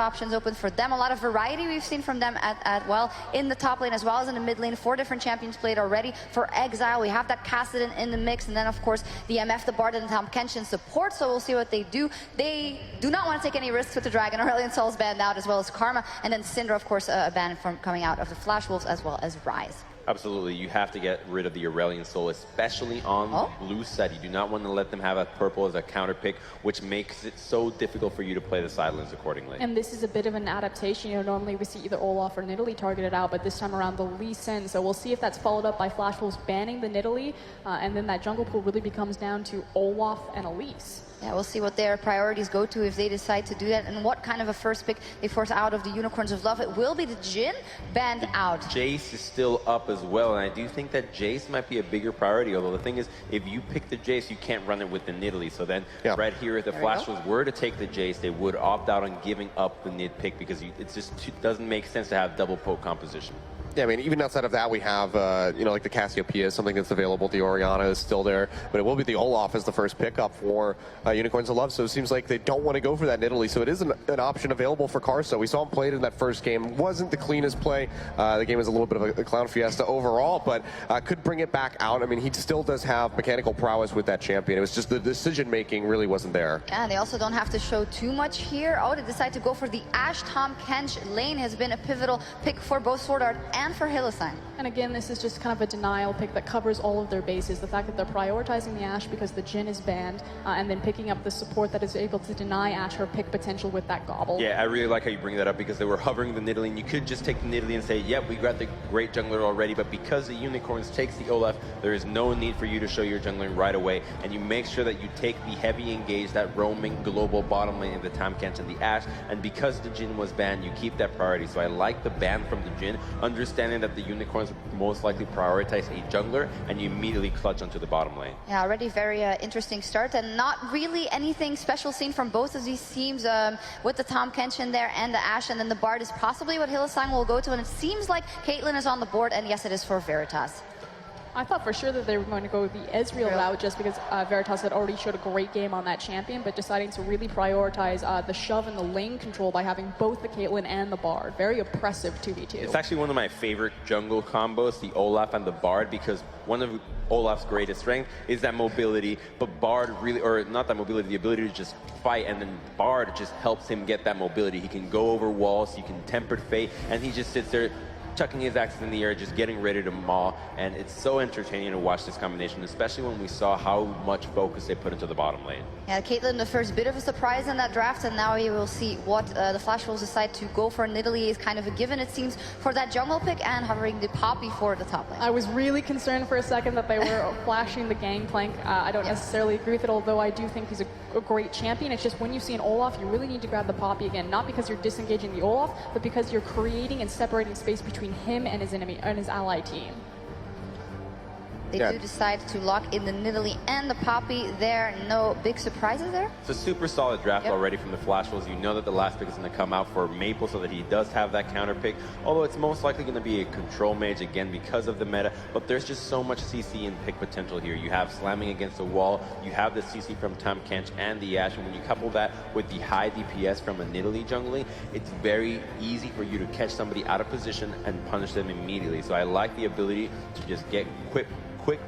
options open for them. A lot of variety we've seen from them well in the top lane as well as in the mid lane. 4 different champions played already. For Exile, we have that Kassadin in the mix, and then of course the MF, the Bard, and the Tahm Kench support, so we'll see what they do. They do not want to take any risks with the Dragon. Aurelion Sol's banned out, as well as Karma, and then Syndra, of course, a ban from coming out of the FlashWolves, as well as Rise. Absolutely, you have to get rid of the Aurelion Sol, especially on the blue side. You do not want to let them have a purple as a counter pick, which makes it so difficult for you to play the side lanes accordingly. And this is a bit of an adaptation. You know, normally we see either Olaf or Nidalee targeted out, but this time around the Lee Sin. So we'll see if that's followed up by FlashWolves banning the Nidalee, and then that jungle pool really becomes down to Olaf and Elise. Yeah, we'll see what their priorities go to if they decide to do that, and what kind of a first pick they force out of the Unicorns of Love. It will be the Jhin banned out. Jace is still up as well, and I do think that Jace might be a bigger priority, although the thing is, if you pick the Jace, you can't run it with the Nidalee. So then, right here, if the FlashWolves were to take the Jace, they would opt out on giving up the Nid pick, because it just doesn't make sense to have double poke composition. Yeah, I mean, even outside of that, we have, you know, like the Cassiopeia is something that's available. The Orianna is still there, but it will be the Olaf as the first pickup for Unicorns of Love. So it seems like they don't want to go for that Nidalee. So it is an option available for Karsa. We saw him play it in that first game. Wasn't the cleanest play. The game was a little bit of a clown fiesta overall, but could bring it back out. I mean, he still does have mechanical prowess with that champion. It was just the decision-making really wasn't there. Yeah, they also don't have to show too much here. Oh, they decide to go for the Ashe. Tahm Kench lane has been a pivotal pick for both Sword Art and for Hylissang. And again, this is just kind of a denial pick that covers all of their bases. The fact that they're prioritizing the Ashe because the Jhin is banned, and then picking up the support that is able to deny Ashe her pick potential with that Gobble. Yeah, I really like how you bring that up, because they were hovering the Nidalee, and you could just take the Nidalee and say, yep, we got the great jungler already, but because the Unicorns takes the Olaf, there is no need for you to show your jungling right away, and you make sure that you take the heavy engage, that roaming global bottom lane of the Tahm Kench and the Ashe, and because the Jhin was banned, you keep that priority. So I like the ban from the Jhin, understanding that the Unicorns would most likely prioritize a jungler, and you immediately clutch onto the bottom lane. Yeah, already very interesting start, and not really anything special seen from both of these teams, with the Tahm Kench in there and the Ashe, and then the Bard is possibly what Hylissang will go to, and it seems like Caitlyn is on the board, and yes, it is for Veritas. I thought for sure that they were going to go the Ezreal route, just because Veritas had already showed a great game on that champion, but deciding to really prioritize the shove and the lane control by having both the Caitlyn and the Bard. Very oppressive 2v2. It's actually one of my favorite jungle combos, the Olaf and the Bard, because one of Olaf's greatest strength is that mobility, but Bard really, or not that mobility, the ability to just fight, and then Bard just helps him get that mobility. He can go over walls, he can Tempered Fate, and he just sits there chucking his axes in the air, just getting ready to maul, and it's so entertaining to watch this combination, especially when we saw how much focus they put into the bottom lane. Yeah, Caitlyn, the first bit of a surprise in that draft, and now you will see what the FlashWolves decide to go for. Nidalee is kind of a given, it seems, for that jungle pick, and hovering the Poppy for the top lane. I was really concerned for a second that they were flashing the Gangplank. I don't necessarily agree with it, although I do think he's a great champion. It's just when you see an Olaf, you really need to grab the Poppy again, not because you're disengaging the Olaf, but because you're creating and separating space between him and his enemy and his ally team. They do decide to lock in the Nidalee and the Poppy there. No big surprises there? It's a super solid draft already from the FlashWolves. You know that the last pick is going to come out for Maple, so that he does have that counter pick, although it's most likely going to be a control mage again because of the meta, but there's just so much CC and pick potential here. You have slamming against the wall, you have the CC from Tahm Kench and the Ashe, and when you couple that with the high DPS from a Nidalee jungling, it's very easy for you to catch somebody out of position and punish them immediately. So I like the ability to just get quick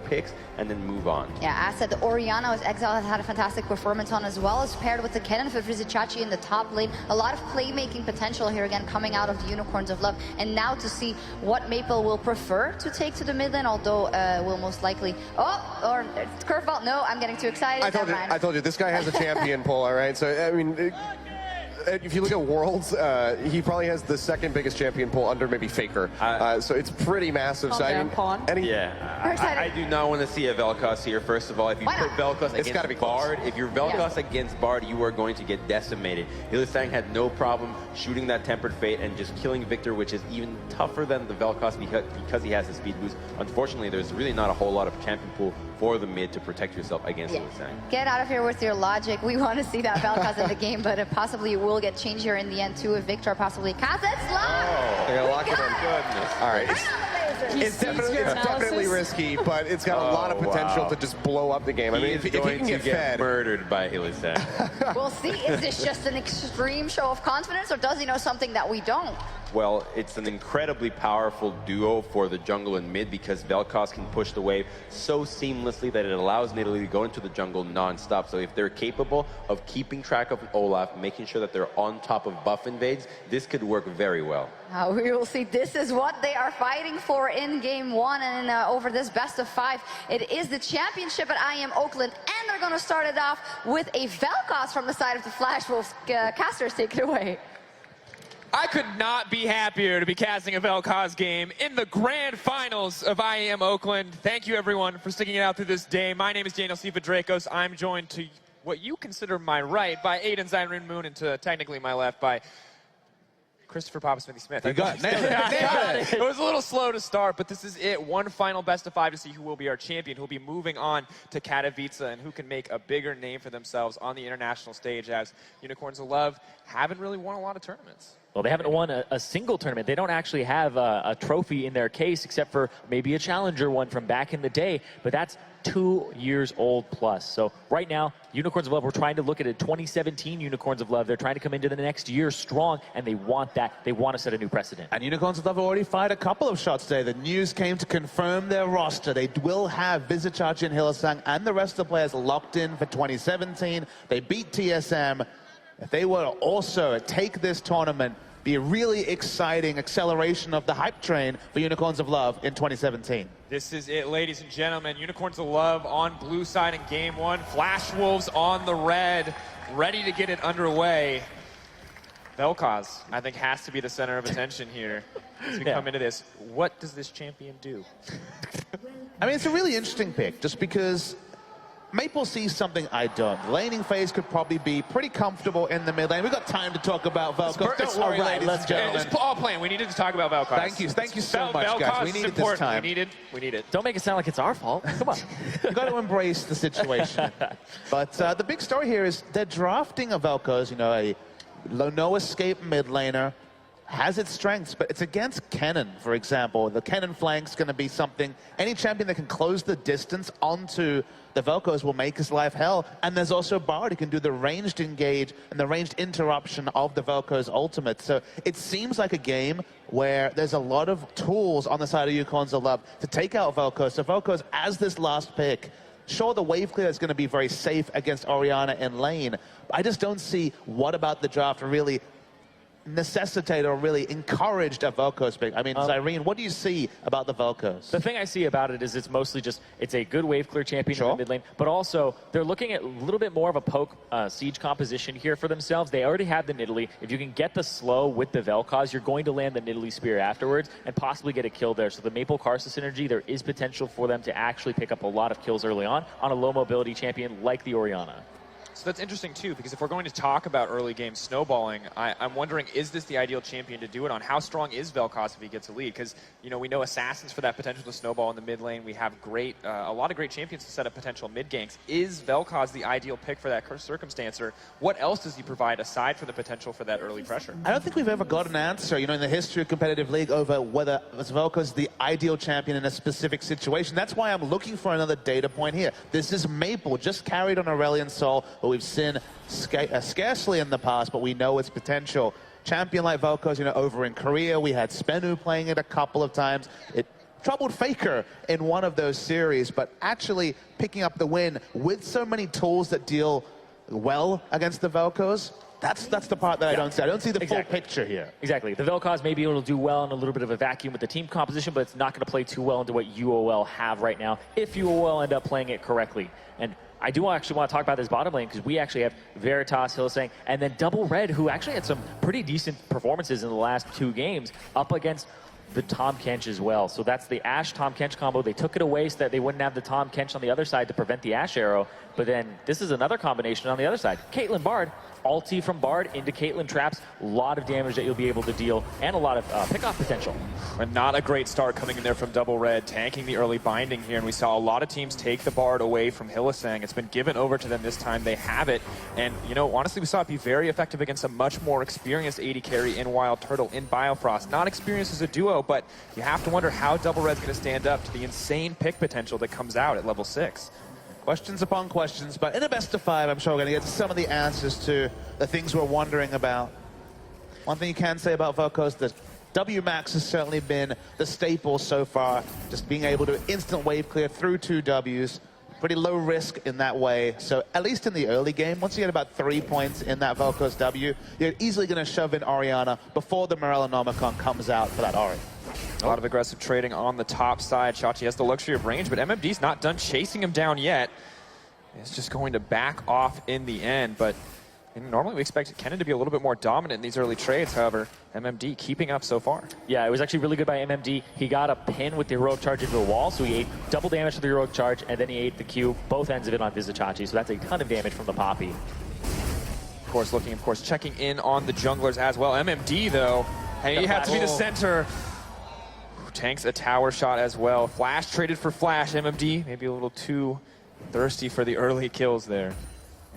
picks and then move on. Yeah, as said, the Orianna, as Exile has had a fantastic performance on, as well as paired with the Kennen for Frizichachi in the top lane. A lot of playmaking potential here again coming out of the Unicorns of Love. And now to see what Maple will prefer to take to the mid lane, although will most likely... Oh, or curveball. No, I'm getting too excited. I told you, this guy has a champion pull, all right? So, I mean... if you look at Worlds, he probably has the second biggest champion pool under maybe Faker. So it's pretty massive. So I do not want to see a Vel'Koz here. First of all, if you put Vel'Koz against Bard, if you're Vel'Koz against Bard, you are going to get decimated. Hylissang had no problem shooting that Tempered Fate and just killing Victor, which is even tougher than the Vel'Koz because he has the speed boost. Unfortunately, there's really not a whole lot of champion pool for the mid to protect yourself against Hylissang. Get out of here with your logic. We want to see that Vel'Koz in the game, but possibly it will get changed here in the end too if Victor possibly casts it. They're gonna lock it in. Goodness. All right. It's definitely risky, but it's got a lot of potential to just blow up the game. I mean, if he can get fed. Murdered by Hylissang. We'll see. Is this just an extreme show of confidence, or does he know something that we don't? Well, it's an incredibly powerful duo for the jungle and mid because Vel'Koz can push the wave so seamlessly that it allows Nidalee to go into the jungle non-stop. So if they're capable of keeping track of Olaf, making sure that they're on top of buff invades, this could work very well. We will see. This is what they are fighting for in game one and over this best of 5. It is the championship at IEM Oakland, and they're going to start it off with a Vel'Koz from the side of the FlashWolves. Casters, take it away. I could not be happier to be casting a Vel'Koz game in the grand finals of IEM Oakland. Thank you, everyone, for sticking it out through this day. My name is Daniel Sifa-Dracos. I'm joined to what you consider my right by Aiden Zyrun Moon, and to technically my left by Christopher Papa Smithy-Smith. You got it. It was a little slow to start, but this is it. One final best of 5 to see who will be our champion, who will be moving on to Katowice, and who can make a bigger name for themselves on the international stage, as Unicorns of Love haven't really won a lot of tournaments. Well, they haven't won a single tournament. They don't actually have a trophy in their case, except for maybe a challenger one from back in the day, but that's 2 years old plus. So right now, Unicorns of Love, we're trying to look at a 2017 Unicorns of Love. They're trying to come into the next year strong, and they want that. They want to set a new precedent. And Unicorns of Love already fired a couple of shots today. The news came to confirm their roster. They will have Vizichach and Hylissang and the rest of the players locked in for 2017. They beat TSM. If they were to also take this tournament, be a really exciting acceleration of the hype train for Unicorns of Love in 2017. This is it, ladies and gentlemen. Unicorns of Love on blue side in game one. FlashWolves on the red, ready to get it underway. Vel'Koz, I think, has to be the center of attention here as we come into this. What does this champion do? I mean, it's a really interesting pick, just because Maple sees something I don't. The laning phase could probably be pretty comfortable in the mid lane. We've got time to talk about Vel'Koz. Don't worry, ladies and gentlemen. It's all planned. We needed to talk about Vel'Koz. Thank you so much, guys. We needed this time. We need it. Don't make it sound like it's our fault. Come on. You've got to embrace the situation. But the big story here is they're drafting a Vel'Koz, you know, a no escape mid laner. Has its strengths, but it's against Kennen, for example. The Kennen flank's going to be something. Any champion that can close the distance onto the Vel'Koz will make his life hell. And there's also Bard who can do the ranged engage and the ranged interruption of the Vel'Koz ultimate. So it seems like a game where there's a lot of tools on the side of Unicorns of Love to take out Vel'Koz. So Vel'Koz, as this last pick, sure, the wave clear is going to be very safe against Orianna in lane. But I just don't see what about the draft really necessitate or really encouraged a Vel'Koz pick. I mean, Zyrene, what do you see about the Vel'Koz? The thing I see about it is it's mostly just, it's a good wave clear champion in the mid lane, but also they're looking at a little bit more of a poke siege composition here for themselves. They already have the Nidalee. If you can get the slow with the Vel'Koz, you're going to land the Nidalee Spear afterwards and possibly get a kill there. So the Maple Karsa synergy, there is potential for them to actually pick up a lot of kills early on a low mobility champion like the Orianna. So that's interesting, too, because if we're going to talk about early game snowballing, I'm wondering, is this the ideal champion to do it on? How strong is Vel'Koz if he gets a lead? Because, you know, we know Assassins for that potential to snowball in the mid lane. We have a lot of great champions to set up potential mid ganks. Is Vel'Koz the ideal pick for that circumstance, or what else does he provide aside from the potential for that early pressure? I don't think we've ever got an answer, you know, in the history of competitive league over whether Vel'Koz is the ideal champion in a specific situation. That's why I'm looking for another data point here. This is Maple, just carried on Aurelion Sol, but we've seen scarcely in the past, but we know its potential. Champion like Vel'Koz, you know, over in Korea, we had Spenu playing it a couple of times. It troubled Faker in one of those series, but actually picking up the win with so many tools that deal well against the Vel'Koz, that's the part that I don't see. I don't see the full picture here. Exactly. The Vel'Koz may be able to do well in a little bit of a vacuum with the team composition, but it's not going to play too well into what UOL have right now, if UOL end up playing it correctly. And I do actually want to talk about this bottom lane because we actually have Veritas, Hylissang, and then Double Red, who actually had some pretty decent performances in the last 2 games up against the Tahm Kench as well. So that's the Ashe-Tahm Kench combo. They took it away so that they wouldn't have the Tahm Kench on the other side to prevent the Ashe arrow. But then this is another combination on the other side. Caitlyn Bard, ulti from Bard into Caitlyn traps. A lot of damage that you'll be able to deal and a lot of pick-off potential. And not a great start coming in there from Double Red, tanking the early binding here. And we saw a lot of teams take the Bard away from Hylissang. It's been given over to them this time. They have it. And, you know, honestly, we saw it be very effective against a much more experienced AD carry in Wild Turtle, in Biofrost. Not experienced as a duo, but you have to wonder how Double Red's going to stand up to the insane pick potential that comes out at level 6. Questions upon questions, but in a best of 5, I'm sure we're going to get some of the answers to the things we're wondering about. One thing you can say about Velkoz, that WMAX has certainly been the staple so far, just being able to instant wave clear through 2 Ws. Pretty low risk in that way. So at least in the early game, once you get about 3 points in that Velkoz W, you're easily going to shove in Orianna before the Morellonomicon comes out for that Ori. A lot of aggressive trading on the top side. Chachi has the luxury of range, but MMD's not done chasing him down yet. It's just going to back off in the end, but normally we expect Kennen to be a little bit more dominant in these early trades. However, MMD keeping up so far. Yeah, it was actually really good by MMD. He got a pin with the heroic charge into the wall, so he ate double damage to the heroic charge, and then he ate the Q, both ends of it on Vizichachi, so that's a ton of damage from the Poppy. Of course, checking in on the junglers as well. MMD, though, and he had to be the center. Tanks a tower shot as well. Flash traded for Flash. MMD maybe a little too thirsty for the early kills there.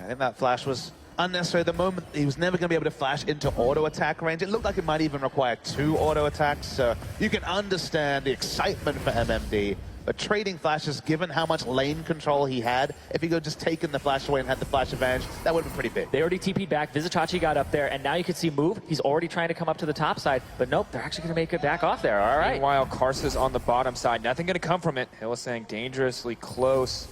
I think that Flash was unnecessary at the moment. He was never going to be able to flash into auto attack range. It looked like it might even require 2 auto attacks, so you can understand the excitement for MMD. But trading flashes, given how much lane control he had, if he could just taken the flash away and had the flash advantage, that would have been pretty big. They already TP'd back. Vizichachi got up there, and now you can see move. He's already trying to come up to the top side, but nope, they're actually going to make it back off there. All right. Meanwhile, Karsa's on the bottom side. Nothing going to come from it. Hylissang dangerously close.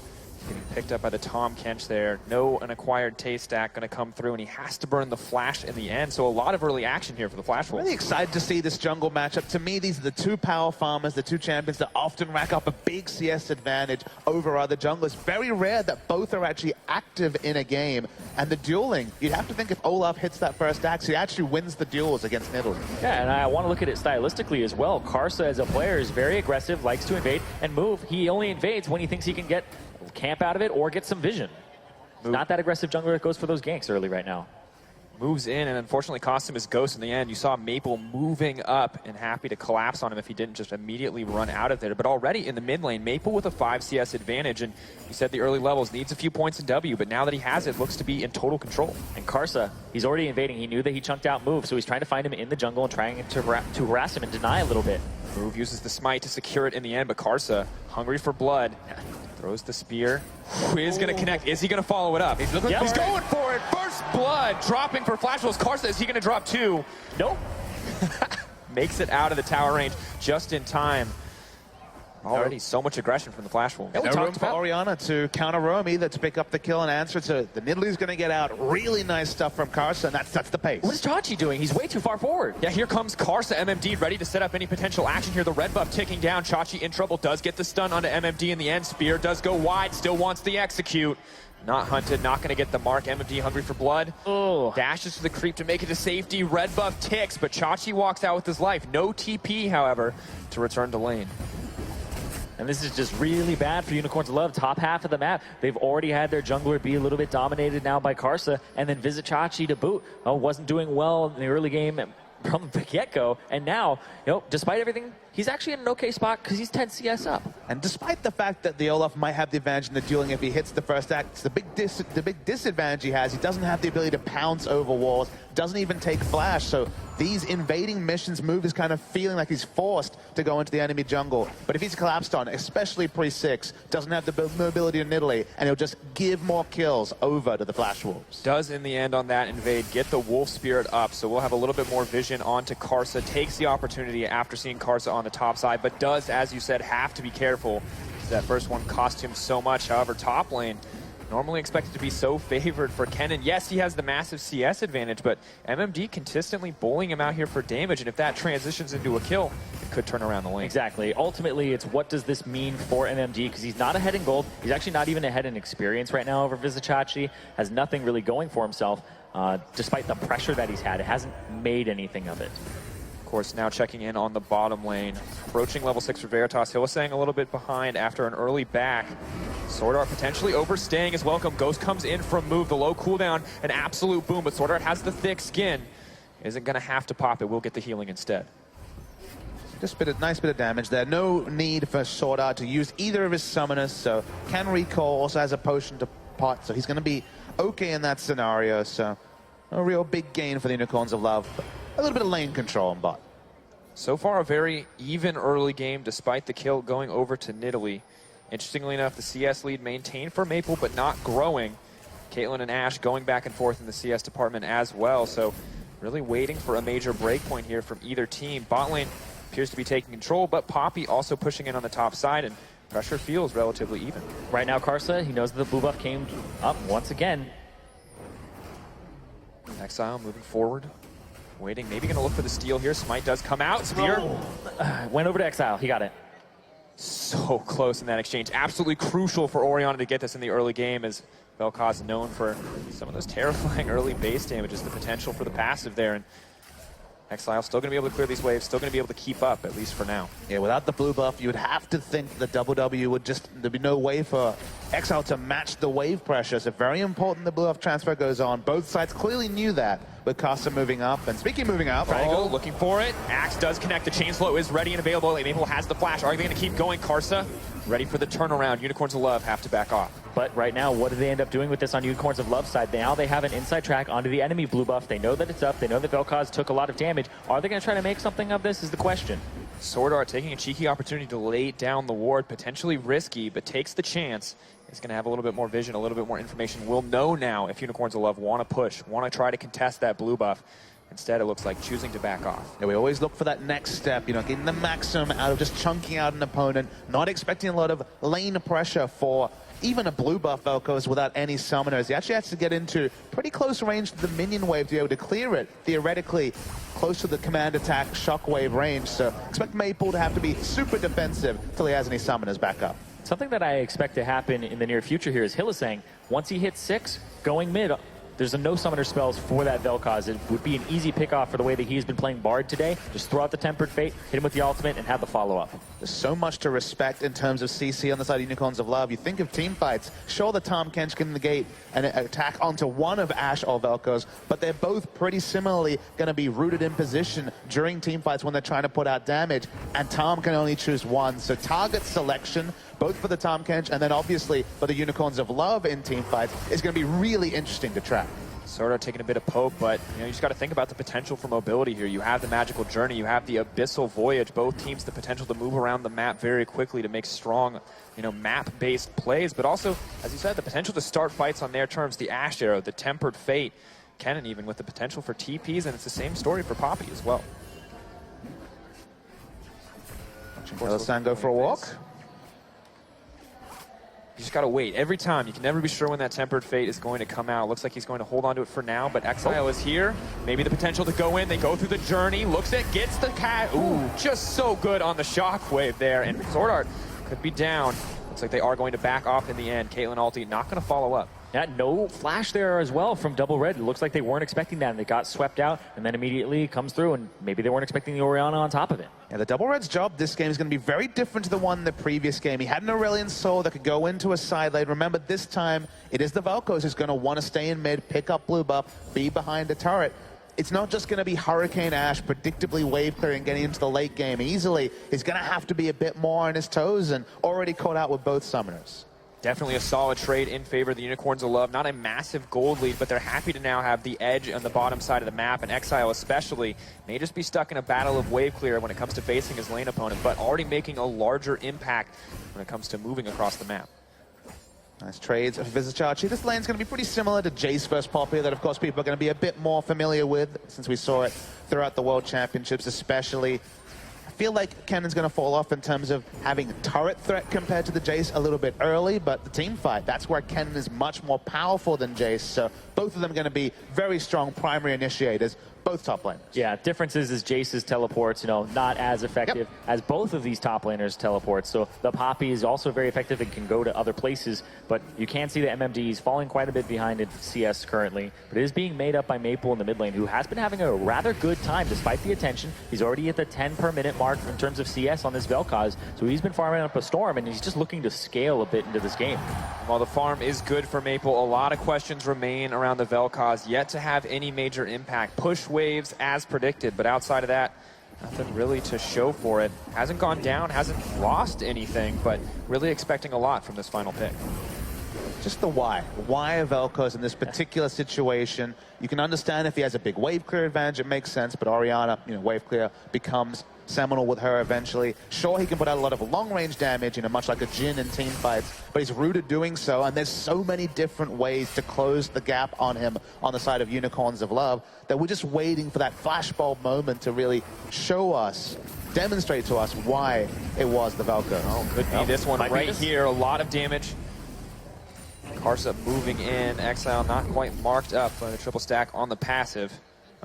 Getting picked up by the Tahm Kench there. No unacquired taste stack going to come through, and he has to burn the flash in the end. So a lot of early action here for the Flash Wolves. Really excited to see this jungle matchup. To me, these are the 2 power farmers, the 2 champions that often rack up a big CS advantage over other junglers. Very rare that both are actually active in a game. And the dueling, you'd have to think if Olaf hits that first axe, he actually wins the duels against Nidalee. Yeah, and I want to look at it stylistically as well. Karsa as a player is very aggressive, likes to invade and move. He only invades when he thinks he can get camp out of it or get some vision. Not that aggressive jungler that goes for those ganks early right now. Moves in and unfortunately cost him his ghost in the end. You saw Maple moving up and happy to collapse on him if he didn't just immediately run out of there. But already in the mid lane, Maple with a 5 CS advantage, and you said the early levels needs a few points in W, but now that he has it, looks to be in total control. And Karsa, he's already invading. He knew that he chunked out move, so he's trying to find him in the jungle and trying to harass him and deny a little bit. Move uses the smite to secure it in the end, but Karsa, hungry for blood, throws the spear. Who is going to connect? Is he going to follow it up? He's going for it. First blood dropping for Flash Wolves. Karsa, is he going to drop 2? Nope. Makes it out of the tower range just in time. Already so much aggression from the Flash Wolves. No room for Orianna to counter roam, either to pick up the kill and answer. So the Nidalee's going to get out. Really nice stuff from Karsa, and that's the pace. What is Chachi doing? He's way too far forward. Yeah, here comes Karsa, MMD, ready to set up any potential action here. The red buff ticking down. Chachi in trouble, does get the stun onto MMD in the end. Spear does go wide, still wants the execute. Not hunted, not going to get the mark. MMD hungry for blood. Oh. Dashes to the creep to make it to safety. Red buff ticks, but Chachi walks out with his life. No TP, however, to return to lane. And this is just really bad for Unicorns of Love. Top half of the map, they've already had their jungler be a little bit dominated now by Karsa, and then Vizichachi to boot. Oh, wasn't doing well in the early game from the get-go, and now, despite everything, he's actually in an okay spot because he's 10 CS up. And despite the fact that the Olaf might have the advantage in the dueling if he hits the first act, the big disadvantage he has, he doesn't have the ability to pounce over walls, doesn't even take flash, so these invading missions move is kind of feeling like he's forced to go into the enemy jungle. But if he's collapsed on, especially pre-6, doesn't have the mobility to Nidalee, and he'll just give more kills over to the Flash Wolves. Does in the end on that invade get the Wolf Spirit up, so we'll have a little bit more vision onto Karsa. Takes the opportunity after seeing Karsa on the top side, but does, as you said, have to be careful. That first one cost him so much. However, top lane, normally expected to be so favored for Kennen. Yes, he has the massive CS advantage, but MMD consistently bullying him out here for damage, and if that transitions into a kill, it could turn around the lane. Exactly. Ultimately, it's what does this mean for MMD, because he's not ahead in gold. He's actually not even ahead in experience right now over Vizichachi. Has nothing really going for himself, despite the pressure that he's had. It hasn't made anything of it. Of course, now checking in on the bottom lane. Approaching level 6 for Veritas. Hylissang a little bit behind after an early back. Swordart potentially overstaying his welcome. Ghost comes in from move. The low cooldown, an absolute boom, but Swordart has the thick skin. Isn't going to have to pop it. We'll get the healing instead. Just a nice bit of damage there. No need for Swordart to use either of his summoners, so can recall, also has a potion to pot, so he's going to be okay in that scenario. So a real big gain for the Unicorns of Love. A little bit of lane control on bot. So far, a very even early game, despite the kill going over to Nidalee. Interestingly enough, the CS lead maintained for Maple, but not growing. Caitlyn and Ash going back and forth in the CS department as well. So really waiting for a major break point here from either team. Bot lane appears to be taking control, but Poppy also pushing in on the top side, and pressure feels relatively even. Right now, Karsa, he knows that the blue buff came up once again. Exile moving forward. Waiting, maybe going to look for the steal here. Smite does come out. Spear. Went over to Exile. He got it. So close in that exchange. Absolutely crucial for Orianna to get this in the early game, as Vel'Koz known for some of those terrifying early base damages, the potential for the passive there. And Exile still going to be able to clear these waves, still going to be able to keep up, at least for now. Yeah, without the blue buff, you would have to think the double W would just, there'd be no way for Exile to match the wave pressure. So very important the blue buff transfer goes on. Both sides clearly knew that, with Karsa moving up. And speaking of moving up, Oh, looking for it. Axe does connect. The chain slow is ready and available. Maple has the flash. Are they going to keep going? Karsa ready for the turnaround. Unicorns of Love have to back off. But right now, what do they end up doing with this on Unicorns of Love side? Now they have an inside track onto the enemy blue buff. They know that it's up. They know that Vel'Koz took a lot of damage. Are they going to try to make something of this is the question. Sword Art taking a cheeky opportunity to lay down the ward. Potentially risky, but takes the chance. He's going to have a little bit more vision, a little bit more information. We'll know now if Unicorns of Love want to push, want to try to contest that blue buff. Instead, it looks like choosing to back off. Yeah, we always look for that next step, you know, getting the maximum out of just chunking out an opponent, not expecting a lot of lane pressure for even a blue buff Vel'Koz without any summoners. He actually has to get into pretty close range to the minion wave to be able to clear it, theoretically close to the command attack shockwave range. So expect Maple to have to be super defensive till he has any summoners back up. Something that I expect to happen in the near future here is Hylissang, once he hits 6, going mid, there's a no summoner spells for that Vel'Koz. It would be an easy pickoff for the way that he's been playing Bard today. Just throw out the Tempered Fate, hit him with the ultimate, and have the follow-up. There's so much to respect in terms of CC on the side of Unicorns of Love. You think of team fights, sure the Tahm Kench can negate an attack onto one of Ash or Vel'Koz, but they're both pretty similarly going to be rooted in position during team fights when they're trying to put out damage, and Tahm can only choose one. So target selection, both for the Tahm Kench and then obviously for the Unicorns of Love in team fights, is going to be really interesting to track. Sort of taking a bit of poke, but you just got to think about the potential for mobility here. You have the Magical Journey, you have the Abyssal Voyage. Both teams the potential to move around the map very quickly to make strong, map-based plays. But also, as you said, the potential to start fights on their terms. The Ash Arrow, the Tempered Fate, Kennen even with the potential for TPs, and it's the same story for Poppy as well. Hylissang go for a walk. You just got to wait. Every time, you can never be sure when that Tempered Fate is going to come out. Looks like he's going to hold on to it for now, but Exile is here. Maybe the potential to go in. They go through the journey, looks it, gets the cat. Ooh, just so good on the shockwave there, and Sword Art could be down. Looks like they are going to back off in the end. Caitlyn ulti not going to follow up. Yeah, no flash there as well from Double Red. It looks like they weren't expecting that, and they got swept out, and then immediately comes through, and maybe they weren't expecting the Orianna on top of it. Yeah, the Double Red's job this game is going to be very different to the one in the previous game. He had an Aurelion Soul that could go into a side lane. Remember, this time, it is the Vel'Koz who's going to want to stay in mid, pick up blue buff, be behind a turret. It's not just going to be Hurricane Ash predictably wave clearing, getting into the late game easily. He's going to have to be a bit more on his toes, and already caught out with both summoners. Definitely a solid trade in favor of the Unicorns of Love. Not a massive gold lead, but they're happy to now have the edge on the bottom side of the map, and Exile especially may just be stuck in a battle of wave clear when it comes to facing his lane opponent, but already making a larger impact when it comes to moving across the map. Nice trades of Vizicachi. This lane's going to be pretty similar to Jace vs Poppy, that of course people are going to be a bit more familiar with since we saw it throughout the World Championships especially. I feel like Kennen's going to fall off in terms of having turret threat compared to the Jace a little bit early, but the team fight, that's where Kennen is much more powerful than Jace, so both of them going to be very strong primary initiators, both top laners. Yeah, difference is Jace's teleports, not as effective as both of these top laners' teleports. So the Poppy is also very effective and can go to other places, but you can see the MMD is falling quite a bit behind in CS currently, but it is being made up by Maple in the mid lane, who has been having a rather good time despite the attention. He's already at the 10 per minute mark in terms of CS on this Vel'Koz, so he's been farming up a Storm, and he's just looking to scale a bit into this game. While the farm is good for Maple, a lot of questions remain around the Vel'Koz, yet to have any major impact. Push waves as predicted, but outside of that, nothing really to show for it. Hasn't gone down, hasn't lost anything, but really expecting a lot from this final pick. Just the why. Why are Vel'Koz in this particular situation? You can understand if he has a big wave clear advantage, it makes sense, but Orianna, wave clear becomes seminal with her eventually. Sure, he can put out a lot of long-range damage, much like a Jhin in team fights, but he's rooted doing so, and there's so many different ways to close the gap on him on the side of Unicorns of Love that we're just waiting for that flashbulb moment to really show us, demonstrate to us why it was the Vel'Koz. Oh, could be this one right here. A lot of damage. Karsa moving in. Exile not quite marked up for the triple stack on the passive.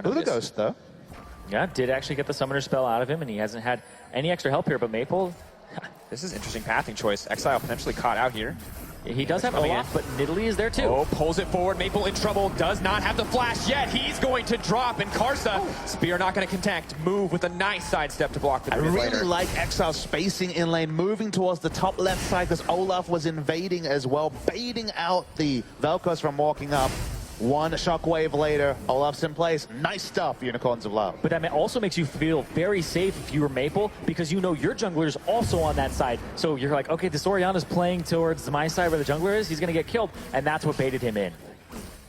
Who the Ghost, though? Yeah, did actually get the summoner spell out of him, and he hasn't had any extra help here, but Maple... This is interesting pathing choice. Exile potentially caught out here. He does have Olaf, but Nidalee is there too. Oh, pulls it forward. Maple in trouble. Does not have the flash yet. He's going to drop, and Karsa, Spear not going to connect. Move with a nice sidestep to block the mid laner. I really like Exile spacing in lane, moving towards the top left side because Olaf was invading as well, baiting out the Vel'Koz from walking up. One shockwave later, Olaf's in place. Nice stuff, Unicorns of Love. But that also makes you feel very safe if you were Maple, because you know your jungler is also on that side. So you're like, okay, this Orianna's playing towards my side where the jungler is. He's going to get killed, and that's what baited him in.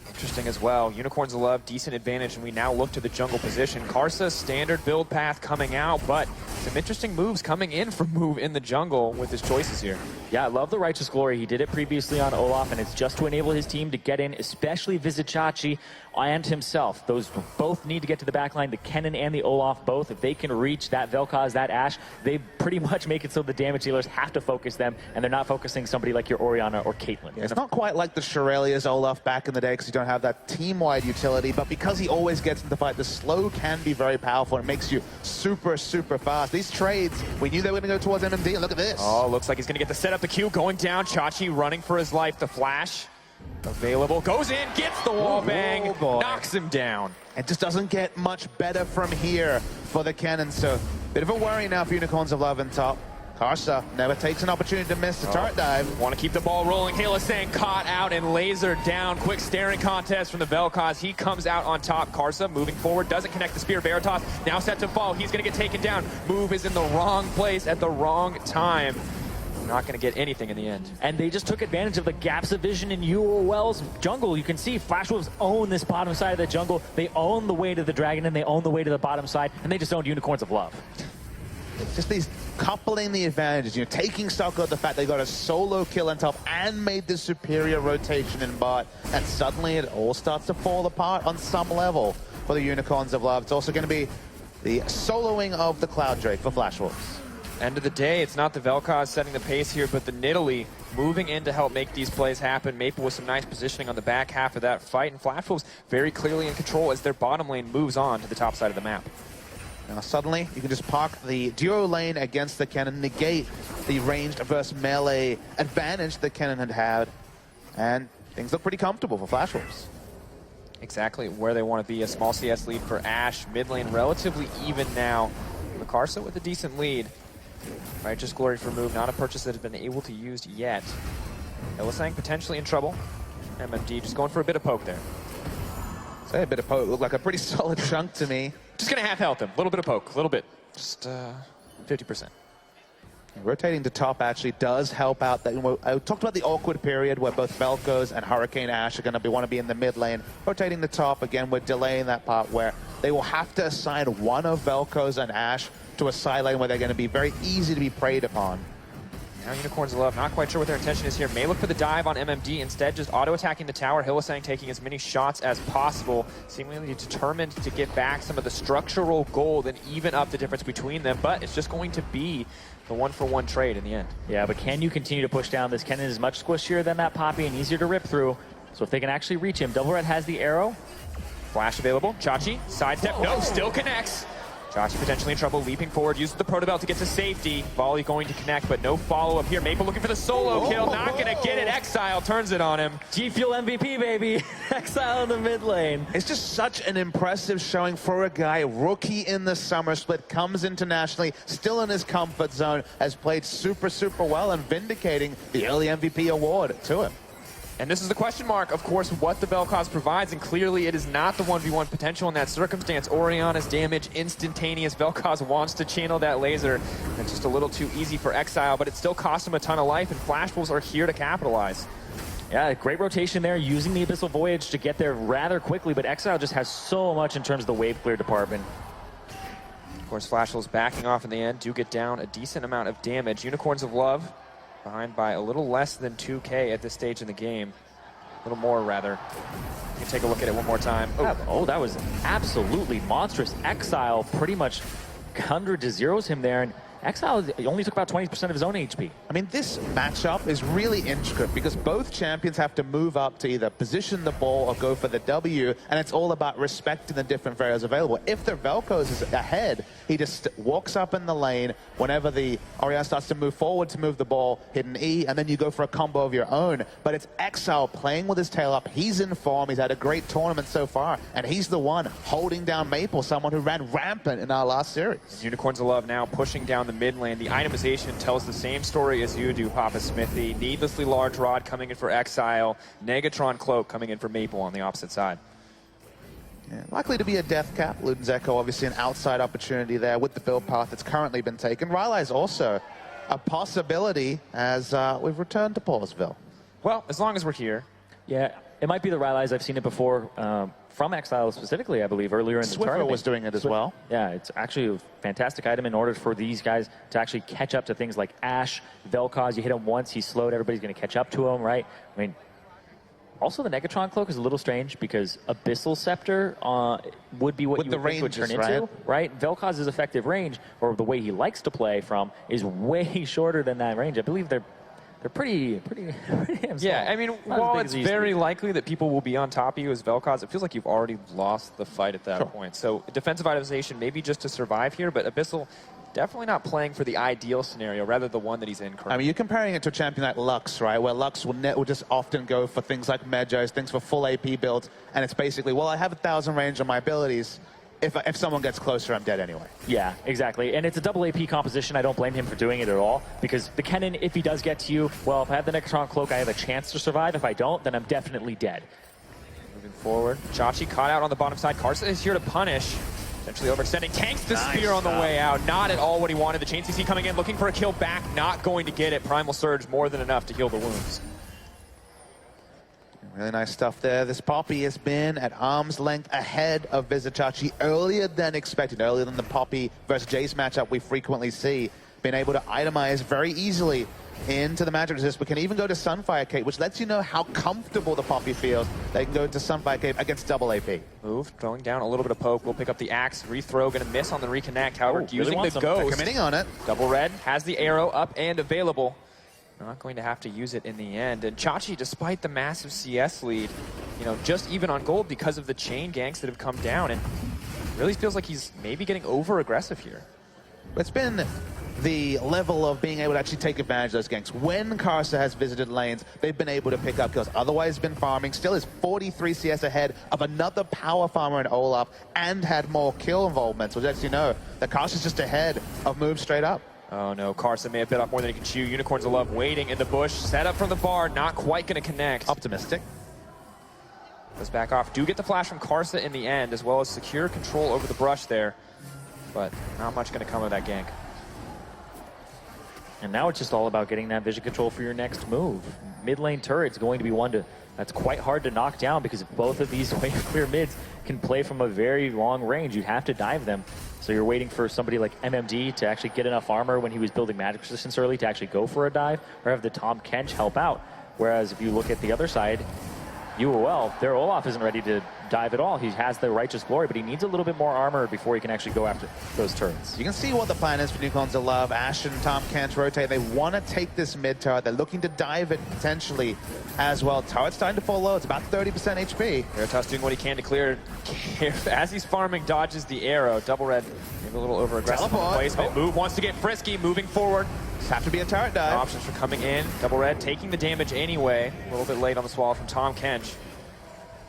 Interesting as well. Unicorns of Love, decent advantage, and we now look to the jungle position. Karsa, standard build path coming out, but some interesting moves coming in from Move in the jungle with his choices here. Yeah, I love the Righteous Glory. He did it previously on Olaf, and it's just to enable his team to get in, especially Vizicachi and himself. Those both need to get to the backline, the Kennen and the Olaf both. If they can reach that Vel'Koz, that Ashe, they pretty much make it so the damage dealers have to focus them, and they're not focusing somebody like your Orianna or Caitlyn. Yeah, it's not quite like the Shurelya's Olaf back in the day because you don't have that team-wide utility, but because he always gets into the fight, the slow can be very powerful. It makes you super, super fast. These trades, we knew they were going to go towards MMD, and look at this. Oh, looks like he's going to get the setup, the Q going down. Chachi running for his life. The flash available. Goes in, gets the wall bang, knocks him down. It just doesn't get much better from here for the Kennen, so bit of a worry now for Unicorns of Love in top. Karsa never takes an opportunity to miss the turret dive. Want to keep the ball rolling. Hylissang caught out and lasered down. Quick staring contest from the Vel'Koz. He comes out on top. Karsa moving forward, doesn't connect the spear. Veritas now set to fall. He's going to get taken down. Move is in the wrong place at the wrong time. Not going to get anything in the end. And they just took advantage of the gaps of vision in UOL's jungle. You can see FlashWolves own this bottom side of the jungle. They own the way to the dragon, and they own the way to the bottom side, and they just owned Unicorns of Love. Just these coupling the advantages, taking stock of the fact they got a solo kill on top and made the superior rotation in bot, and suddenly it all starts to fall apart on some level for the Unicorns of Love. It's also going to be the soloing of the Cloud Drake for FlashWolves. End of the day, it's not the Vel'Koz setting the pace here, but the Nidalee moving in to help make these plays happen. Maple with some nice positioning on the back half of that fight, and FlashWolves very clearly in control as their bottom lane moves on to the top side of the map. Now suddenly, you can just park the duo lane against the Kennen, negate the ranged versus melee advantage that Kennen had, and things look pretty comfortable for FlashWolves. Exactly where they want to be. A small CS lead for Ashe. Mid lane relatively even now. Karsa with a decent lead. Righteous Glory for Move, not a purchase that has been able to use yet. Hylissang potentially in trouble. MMD just going for a bit of poke there. Say a bit of poke, looked like a pretty solid chunk to me. Just gonna half health him, a little bit of poke, a little bit. Just 50%. Rotating to top actually does help out. That I talked about the awkward period where both Vel'Koz and Hurricane Ashe are going to want to be in the mid lane. Rotating the top, again, we're delaying that part where they will have to assign one of Vel'Koz and Ashe to a side lane where they're going to be very easy to be preyed upon. Now Unicorns of Love, not quite sure what their intention is here. May look for the dive on MMD, instead just auto-attacking the tower. Hylissang taking as many shots as possible, seemingly determined to get back some of the structural gold and even up the difference between them, but it's just going to be the one-for-one trade in the end. Yeah, but can you continue to push down? This Kennen is much squishier than that Poppy and easier to rip through, so if they can actually reach him. Double Red has the arrow. Flash available. Chachi, sidestep, no, still connects. Chachi potentially in trouble, leaping forward, uses the Protobelt to get to safety. Volley going to connect, but no follow-up here. Maple looking for the solo kill, not gonna get it. Exile turns it on him. G Fuel MVP, baby. Exile in the mid lane. It's just such an impressive showing for a guy, rookie in the summer split, comes internationally, still in his comfort zone, has played super, super well and vindicating the early MVP award to him. And this is the question mark, of course, what the Vel'Koz provides, and clearly it is not the 1v1 potential in that circumstance. Orianna's damage, instantaneous. Vel'Koz wants to channel that laser. It's just a little too easy for Exile, but it still costs him a ton of life, and FlashWolves are here to capitalize. Yeah, great rotation there, using the Abyssal Voyage to get there rather quickly, but Exile just has so much in terms of the wave clear department. Of course, Flashful's backing off in the end, do get down a decent amount of damage. Unicorns of Love behind by a little less than 2K at this stage in the game. A little more, rather. You can take a look at it one more time. Oh, that was absolutely monstrous. Exile pretty much 100 to zeros him there, and Exile only took about 20% of his own HP. I mean, this matchup is really intricate because both champions have to move up to either position the ball or go for the W, and it's all about respecting the different variables available. If the Vel'Koz is ahead, he just walks up in the lane whenever the Orianna starts to move forward to move the ball, hit an E, and then you go for a combo of your own. But it's Exile playing with his tail up. He's in form. He's had a great tournament so far, and he's the one holding down Maple, someone who ran rampant in our last series. Unicorns of Love now pushing down the mid lane. The itemization tells the same story as you do, Papa Smithy. Needlessly large rod coming in for Exile. Negatron Cloak coming in for Maple on the opposite side. Yeah, likely to be a death cap. Luden's Echo, obviously an outside opportunity there with the build path that's currently been taken. Rylai is also a possibility as we've returned to Paulsville. Well, as long as we're here. Yeah, it might be the Rylai's. I've seen it before from Exile specifically, I believe, earlier in the tournament. Swiffer was doing it as well. Yeah, it's actually a fantastic item in order for these guys to actually catch up to things like Ashe, Vel'Koz. You hit him once, he's slowed, everybody's going to catch up to him, right? I mean, also the Negatron Cloak is a little strange because Abyssal Scepter would be what you would think would turn into, right? Vel'Koz's effective range, or the way he likes to play from, is way shorter than that range. I believe they're pretty damn small. Yeah, I mean, while it's very likely that people will be on top of you as Vel'Koz, it feels like you've already lost the fight at that point. So defensive itemization maybe just to survive here, but Abyssal definitely not playing for the ideal scenario, rather the one that he's in currently. I mean, you're comparing it to a champion like Lux, right? Where Lux will just often go for things like Medjos, things for full AP builds, and it's basically, well, I have 1,000 range on my abilities. If someone gets closer, I'm dead anyway. Yeah, exactly. And it's a double AP composition. I don't blame him for doing it at all. Because the Kennen, if he does get to you, well, if I have the Negatron Cloak, I have a chance to survive. If I don't, then I'm definitely dead. Moving forward. Chachi caught out on the bottom side. Carson is here to punish. Essentially overextending. Tanks the spear on the way out. Not at all what he wanted. The Chain CC coming in, looking for a kill back. Not going to get it. Primal Surge more than enough to heal the wounds. Really nice stuff there. This Poppy has been at arm's length ahead of Vizichachi earlier than expected, earlier than the Poppy versus Jace matchup we frequently see. Been able to itemize very easily into the magic resist. We can even go to Sunfire Cape, which lets you know how comfortable the Poppy feels. They can go into Sunfire Cape against double AP. Move, throwing down a little bit of poke. We'll pick up the axe, rethrow, gonna miss on the reconnect. However, using really the ghost. Committing on it. Double red has the arrow up and available. Not going to have to use it in the end. And Chachi, despite the massive CS lead, you know, just even on gold because of the chain ganks that have come down, and really feels like he's maybe getting over-aggressive here. It's been the level of being able to actually take advantage of those ganks. When Karsa has visited lanes, they've been able to pick up kills. Otherwise, been farming. Still is 43 CS ahead of another power farmer in Olaf and had more kill involvement. So as you know, the Karsa's just ahead of moves straight up. Oh no, Carson may have bit off more than he can chew. Unicorns of Love waiting in the bush. Set up from the bar, not quite going to connect. Optimistic. Goes back off. Do get the flash from Karsa in the end, as well as secure control over the brush there. But not much going to come of that gank. And now it's just all about getting that vision control for your next move. Mid lane turret's going to be one that's quite hard to knock down because both of these wave clear mids can play from a very long range. You have to dive them. So you're waiting for somebody like MMD to actually get enough armor when he was building magic resistance early to actually go for a dive, or have the Tahm Kench help out. Whereas if you look at the other side, UOL, their Olaf isn't ready to dive at all. He has the Righteous Glory, but he needs a little bit more armor before he can actually go after those turrets. You can see what the plan is for Unicorns of Love. Ashe and Tahm Kench rotate. They want to take this mid turret. They're looking to dive it potentially as well. Turret's starting to fall low. It's about 30% HP. Veritas doing what he can to clear. As he's farming, dodges the arrow. Double red, maybe a little over-aggressive placement. Move wants to get frisky, moving forward. Just have to be a turret dive. Options for coming in. Double red taking the damage anyway. A little bit late on the swallow from Tahm Kench.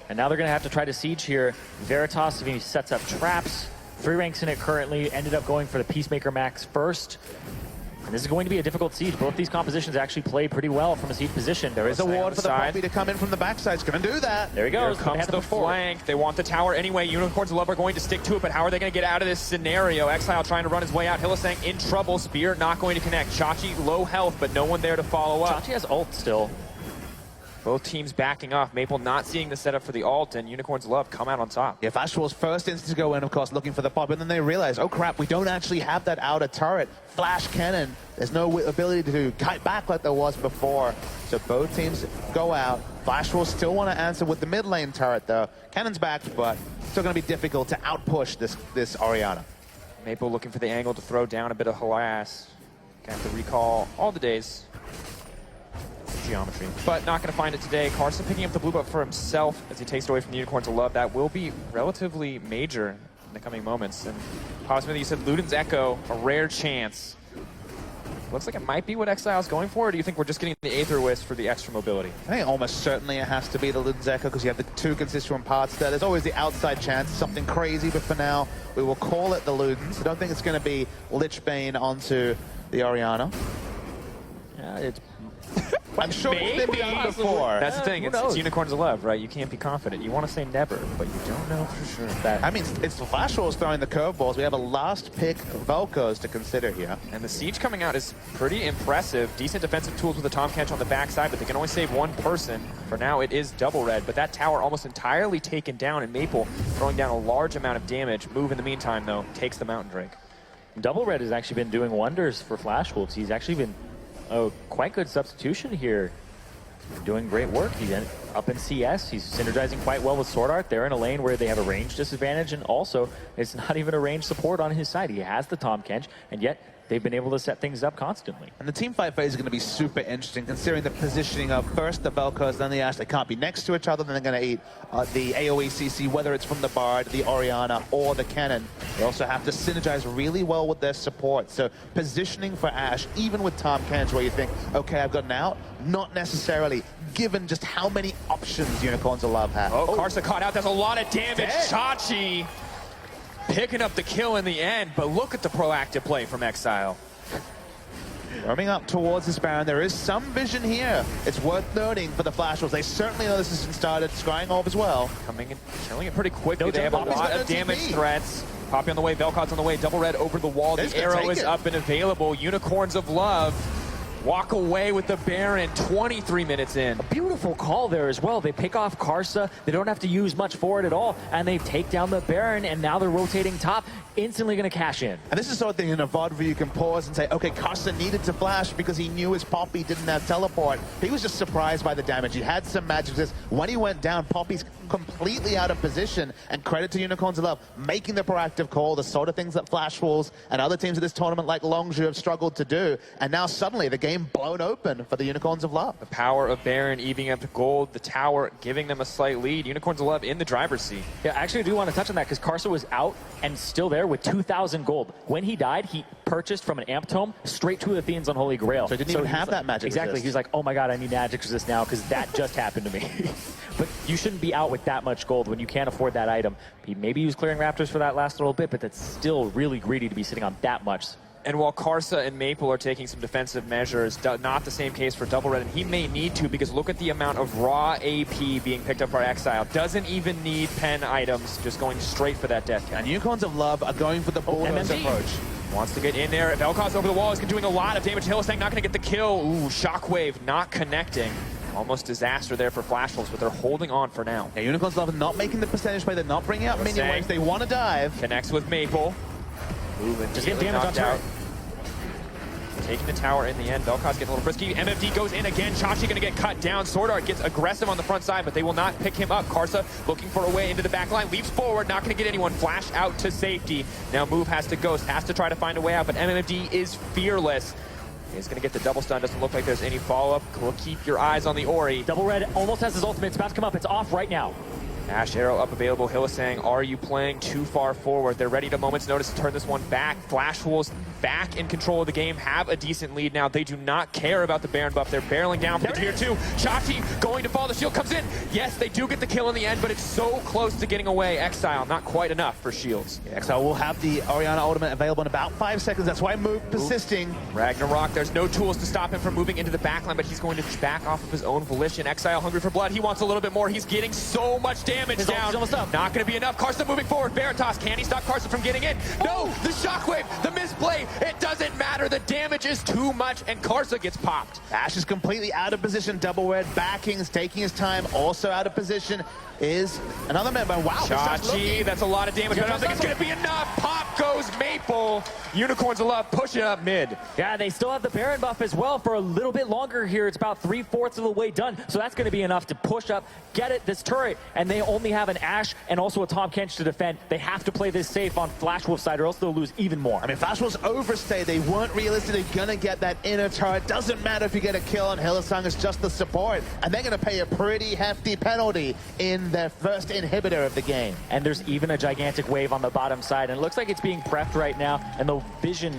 And now they're going to have to try to siege here. Veritas, if he sets up traps, 3 ranks in it currently, ended up going for the Peacemaker Max first. And this is going to be a difficult siege. Both these compositions actually play pretty well from a siege position. There is a ward for the Poppy to come in from the backside. It's going to do that. There he goes. Here comes the flank. They want the tower anyway. Unicorns of Love are going to stick to it, but how are they going to get out of this scenario? Exile trying to run his way out. Hylissang in trouble. Spear not going to connect. Chachi low health, but no one there to follow up. Chachi has ult still. Both teams backing off. Maple not seeing the setup for the ult, and Unicorns Love come out on top. Yeah, FWvs first instant to go in, of course, looking for the pop, and then they realize, oh crap, we don't actually have that outer turret. Flash cannon. There's no ability to kite back like there was before. So both teams go out. FWvs still want to answer with the mid lane turret, though. Cannon's back, but still going to be difficult to outpush this Orianna. Maple looking for the angle to throw down a bit of harass. Gonna have to recall all the days. Geometry. But not going to find it today. Carson picking up the blue buff for himself as he takes it away from the Unicorns of Love. That will be relatively major in the coming moments. And Posmithy, you said Luden's Echo, a rare chance. Looks like it might be what Exile's going for, or do you think we're just getting the Aether Wisp for the extra mobility? I think almost certainly it has to be the Luden's Echo because you have the two constituent parts there. There's always the outside chance, something crazy, but for now, we will call it the Ludens. I don't think it's going to be Lich Bane onto the Orianna. Yeah, it's I'm sure it's been done before. That's the thing, it's Unicorns of Love, right? You can't be confident. You want to say never, but you don't know for sure. I mean, it's FWvs throwing the curveballs. We have a last pick Vel'Koz to consider here. And the Siege coming out is pretty impressive. Decent defensive tools with the Tom Kench on the backside, but they can only save one person. For now, it is double red, but that tower almost entirely taken down, and Maple throwing down a large amount of damage. Move in the meantime, though, takes the Mountain Drake. Double red has actually been doing wonders for FWvs. He's actually been quite good substitution here. Doing great work. He's up in CS. He's synergizing quite well with Sword Art. They're in a lane where they have a range disadvantage, and also it's not even a range support on his side. He has the Tom Kench, and yet they've been able to set things up constantly. And the team fight phase is going to be super interesting, considering the positioning of first the Vel'Koz, then the Ashe. They can't be next to each other, then they're going to eat the AoE CC, whether it's from the Bard, the Orianna, or the Cannon. They also have to synergize really well with their support. So positioning for Ashe, even with Tom Kench, where you think, okay, I've got an out, not necessarily, given just how many options Unicorns of Love have. Oh, Karsa caught out. That's a lot of damage. Dead. Chachi picking up the kill in the end, but look at the proactive play from Exile. Roaming up towards this Baron, there is some vision here. It's worth noting for the FWvs. They certainly know this has been started. Scrying Orb as well. Coming and killing it pretty quickly. They have a lot of damage threats. Poppy on the way, Vel'Koz's on the way, double red over the wall. The arrow is up and available. Unicorns of Love walk away with the Baron 23 minutes in. A beautiful call there as well. They pick off Karsa. They don't have to use much for it at all. And they take down the Baron, and now they're rotating top. Instantly going to cash in. And this is sort of thing in a VOD where you can pause and say, okay, Karsa needed to flash because he knew his Poppy didn't have teleport. He was just surprised by the damage. He had some magic resist. When he went down, Poppy's completely out of position. And credit to Unicorns of Love, making the proactive call, the sort of things that FWvs and other teams at this tournament like Longzhu have struggled to do. And now suddenly the game blown open for the Unicorns of Love. The power of Baron evening up the gold, the tower giving them a slight lead. Unicorns of Love in the driver's seat. Yeah, actually I do want to touch on that because Karsa was out and still there with 2,000 gold. When he died, he purchased from an Amp Tome straight to the Athene's Unholy Grail. So he didn't even have that magic Exactly. resist. He was like, oh my god, I need magic resist now because that just happened to me. But you shouldn't be out with that much gold when you can't afford that item. Maybe he was clearing Raptors for that last little bit, but that's still really greedy to be sitting on that much. And while Karsa and Maple are taking some defensive measures, not the same case for Double Red, and he may need to because look at the amount of raw AP being picked up by Exile. Doesn't even need pen items, just going straight for that death. And Unicorns of Love are going for the bulldozer approach. Wants to get in there. Vel'Koz over the wall is doing a lot of damage. Hillistang not going to get the kill. Ooh, Shockwave not connecting. Almost disaster there for FWvs, but they're holding on for now. Yeah, Unicorns of Love are not making the percentage play. They're not bringing out minion waves. They want to dive. Connects with Maple. Just get damage on turret. Taking the tower in the end. Vel'Koz getting a little frisky. MFD goes in again. Chachi going to get cut down. Sword Art gets aggressive on the front side, but they will not pick him up. Karsa looking for a way into the back line. Leaps forward. Not going to get anyone. Flash out to safety. Now Move has to ghost. Has to try to find a way out, but MFD is fearless. He's going to get the double stun. Doesn't look like there's any follow-up. We'll keep your eyes on the Ori. Double Red almost has his ultimate. It's about to come up. It's off right now. Ashe arrow up available. Hillistang, are you playing too far forward? They're ready to moment's notice to turn this one back. FWvs back in control of the game, have a decent lead now. They do not care about the Baron buff. They're barreling down for the tier 2. Chachi going to fall. The shield comes in. Yes, they do get the kill in the end, but it's so close to getting away. Exile, not quite enough for shields. Yeah, Exile will have the Orianna ultimate available in about 5 seconds. That's why Move persisting. Ragnarok, there's no tools to stop him from moving into the backline, but he's going to back off of his own volition. Exile hungry for blood. He wants a little bit more. He's getting so much damage down. Almost up. Not going to be enough. Karsa moving forward. Veritas, can he stop Karsa from getting in? No! The Shockwave! The misplay! It doesn't matter! matter. The damage is too much, and Karsa gets popped. Ash is completely out of position. Double red backing, is taking his time. Also out of position is another member. Wow, Chachi, that's a lot of damage, but I don't think it's going to be enough. Pop goes Maple. Unicorns of Love push it up mid. Yeah, they still have the Baron buff as well for a little bit longer here. It's about 3/4 of the way done, so that's going to be enough to push up, get it, this turret, and they only have an Ashe and also a Tahm Kench to defend. They have to play this safe on Flash Wolf's side or else they'll lose even more. I mean, Flash Wolf's overstay. They weren't realistically going to get that inner turret. Doesn't matter if you get a kill on Hylissang, it's just the support. And they're going to pay a pretty hefty penalty in their first inhibitor of the game. And there's even a gigantic wave on the bottom side, and it looks like it's being prepped right now, and the vision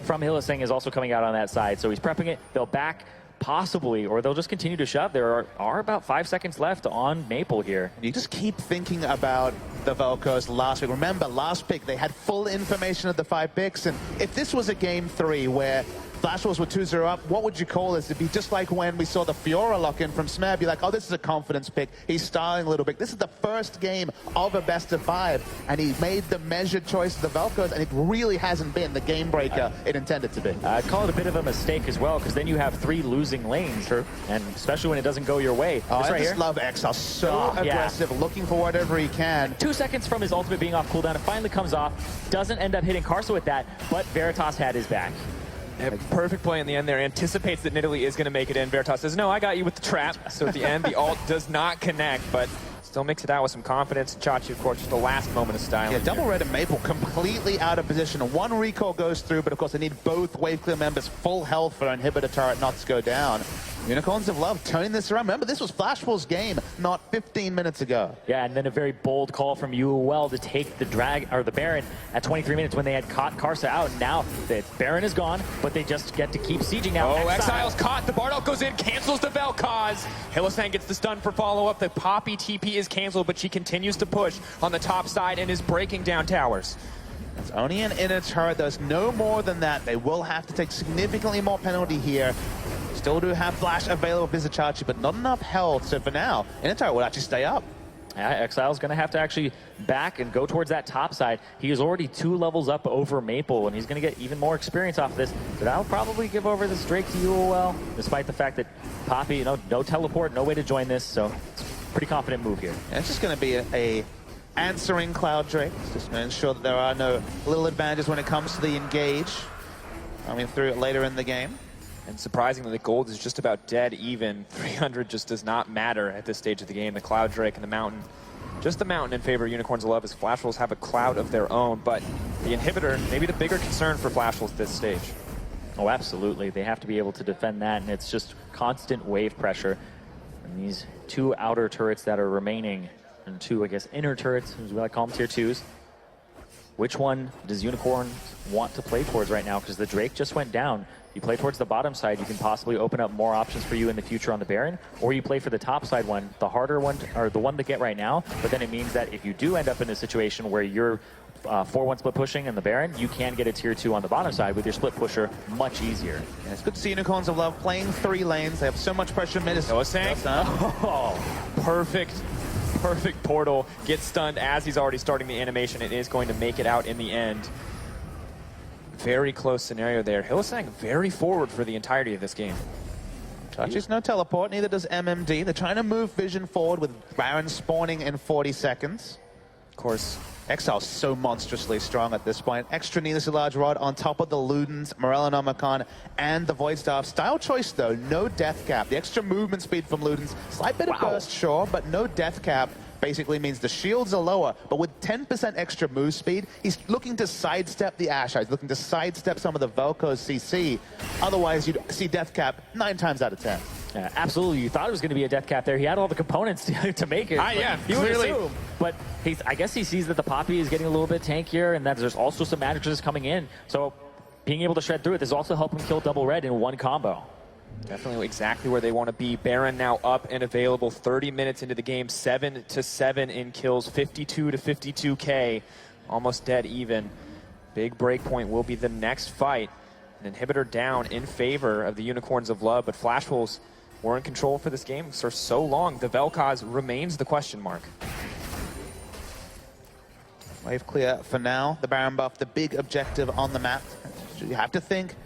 from Hylissang is also coming out on that side. So he's prepping it. They'll back possibly, or they'll just continue to shove. There are about 5 seconds left on Maple here. You just keep thinking about the Velcos last pick. Remember, last pick, they had full information of the 5 picks, and if this was a game 3 where Flash Wolves were 2-0 up, what would you call this? It'd be just like when we saw the Fiora lock-in from Smeb. You're like, oh, this is a confidence pick. He's styling a little bit. This is the first game of a best-of-5, and he made the measured choice of the Velcos, and it really hasn't been the game breaker it intended to be. I'd call it a bit of a mistake as well, because then you have 3 losing lanes. True. And especially when it doesn't go your way. Oh, this I right just here. love Exile. So aggressive, looking for whatever he can. 2 seconds from his ultimate being off cooldown. It finally comes off. Doesn't end up hitting Karsa with that, but Veritas had his back. Perfect play in the end there. Anticipates that Nidalee is going to make it in. Veritas says, no, I got you with the trap. So at the end, the ult does not connect, but still makes it out with some confidence. Chachi, of course, just the last moment of style. Yeah, double red and Maple completely out of position. One recall goes through, but of course they need both wave clear members full health for an inhibitor turret not to go down. Unicorns of Love turning this around. Remember, this was Flash Wolf's game not 15 minutes ago. Yeah, and then a very bold call from UOL to take the the Baron at 23 minutes when they had caught Karsa out. Now the Baron is gone, but they just get to keep sieging now. Oh, Exile's caught. The Bardock goes in, cancels the Vel'Koz. Hylissang gets the stun for follow-up. The Poppy TP is canceled, but she continues to push on the top side and is breaking down towers. It's only an inner turret. There's no more than that. They will have to take significantly more penalty here. Still do have Flash available for Chachi, but not enough health. So for now, inner turret will actually stay up. Yeah, Exile's going to have to actually back and go towards that top side. He is already 2 levels up over Maple, and he's going to get even more experience off of this. So that'll probably give over this Drake to UOL, despite the fact that Poppy, you know, no teleport, no way to join this. So it's a pretty confident move here. And it's just going to be a answering Cloud Drake. It's just going to ensure that there are no little advantages when it comes to the engage. Coming through it later in the game. And surprisingly, the gold is just about dead even. 300 just does not matter at this stage of the game. The Cloud Drake and the Mountain, just the Mountain in favor of Unicorns of Love, as Flash Wolves have a Cloud of their own. But the inhibitor, maybe the bigger concern for Flash Wolves at this stage. Oh, absolutely. They have to be able to defend that, and it's just constant wave pressure. And these 2 outer turrets that are remaining, and 2, I guess, inner turrets, as we like to call them, tier 2s. Which one does Unicorns want to play towards right now? Because the Drake just went down. You play towards the bottom side, you can possibly open up more options for you in the future on the Baron, or you play for the top side one, the harder one, or the one to get right now, but then it means that if you do end up in a situation where you're 4-1 split pushing in the Baron, you can get a tier 2 on the bottom side with your split pusher much easier. Yeah, it's good to see Unicorns of Love playing 3 lanes. They have so much pressure mid. Hylissang. Oh, perfect portal. Gets stunned as he's already starting the animation. It is going to make it out in the end. Very close scenario there. Hylissang very forward for the entirety of this game. Chachi's no teleport, neither does MMD. They're trying to move Vision forward with Baron spawning in 40 seconds. Of course. Exile's so monstrously strong at this point. Extra needlessly large rod on top of the Ludens, Morellonomicon, and the Void Staff. Style choice though, no death cap. The extra movement speed from Ludens, slight bit of burst, sure, but no death cap. Basically means the shields are lower, but with 10% extra move speed, he's looking to sidestep the Ashe. He's looking to sidestep some of the Vel'Koz CC. Otherwise, you'd see death cap 9 times out of 10. Yeah, absolutely. You thought it was going to be a death cap there. He had all the components to make it. Yeah, you would clearly. assume. But I guess he sees that the Poppy is getting a little bit tankier, and that there's also some magic resist coming in. So being able to shred through it, this also helped him kill double red in one combo. Definitely exactly where they want to be. Baron now up and available 30 minutes into the game, 7-7 in kills, 52 to 52k, almost dead even. Big breakpoint will be the next fight. An inhibitor down in favor of the Unicorns of Love, but Flash Wolves were in control for this game for so long. The Vel'Koz remains the question mark. Wave clear for now. The Baron buff, the big objective on the map. You have to think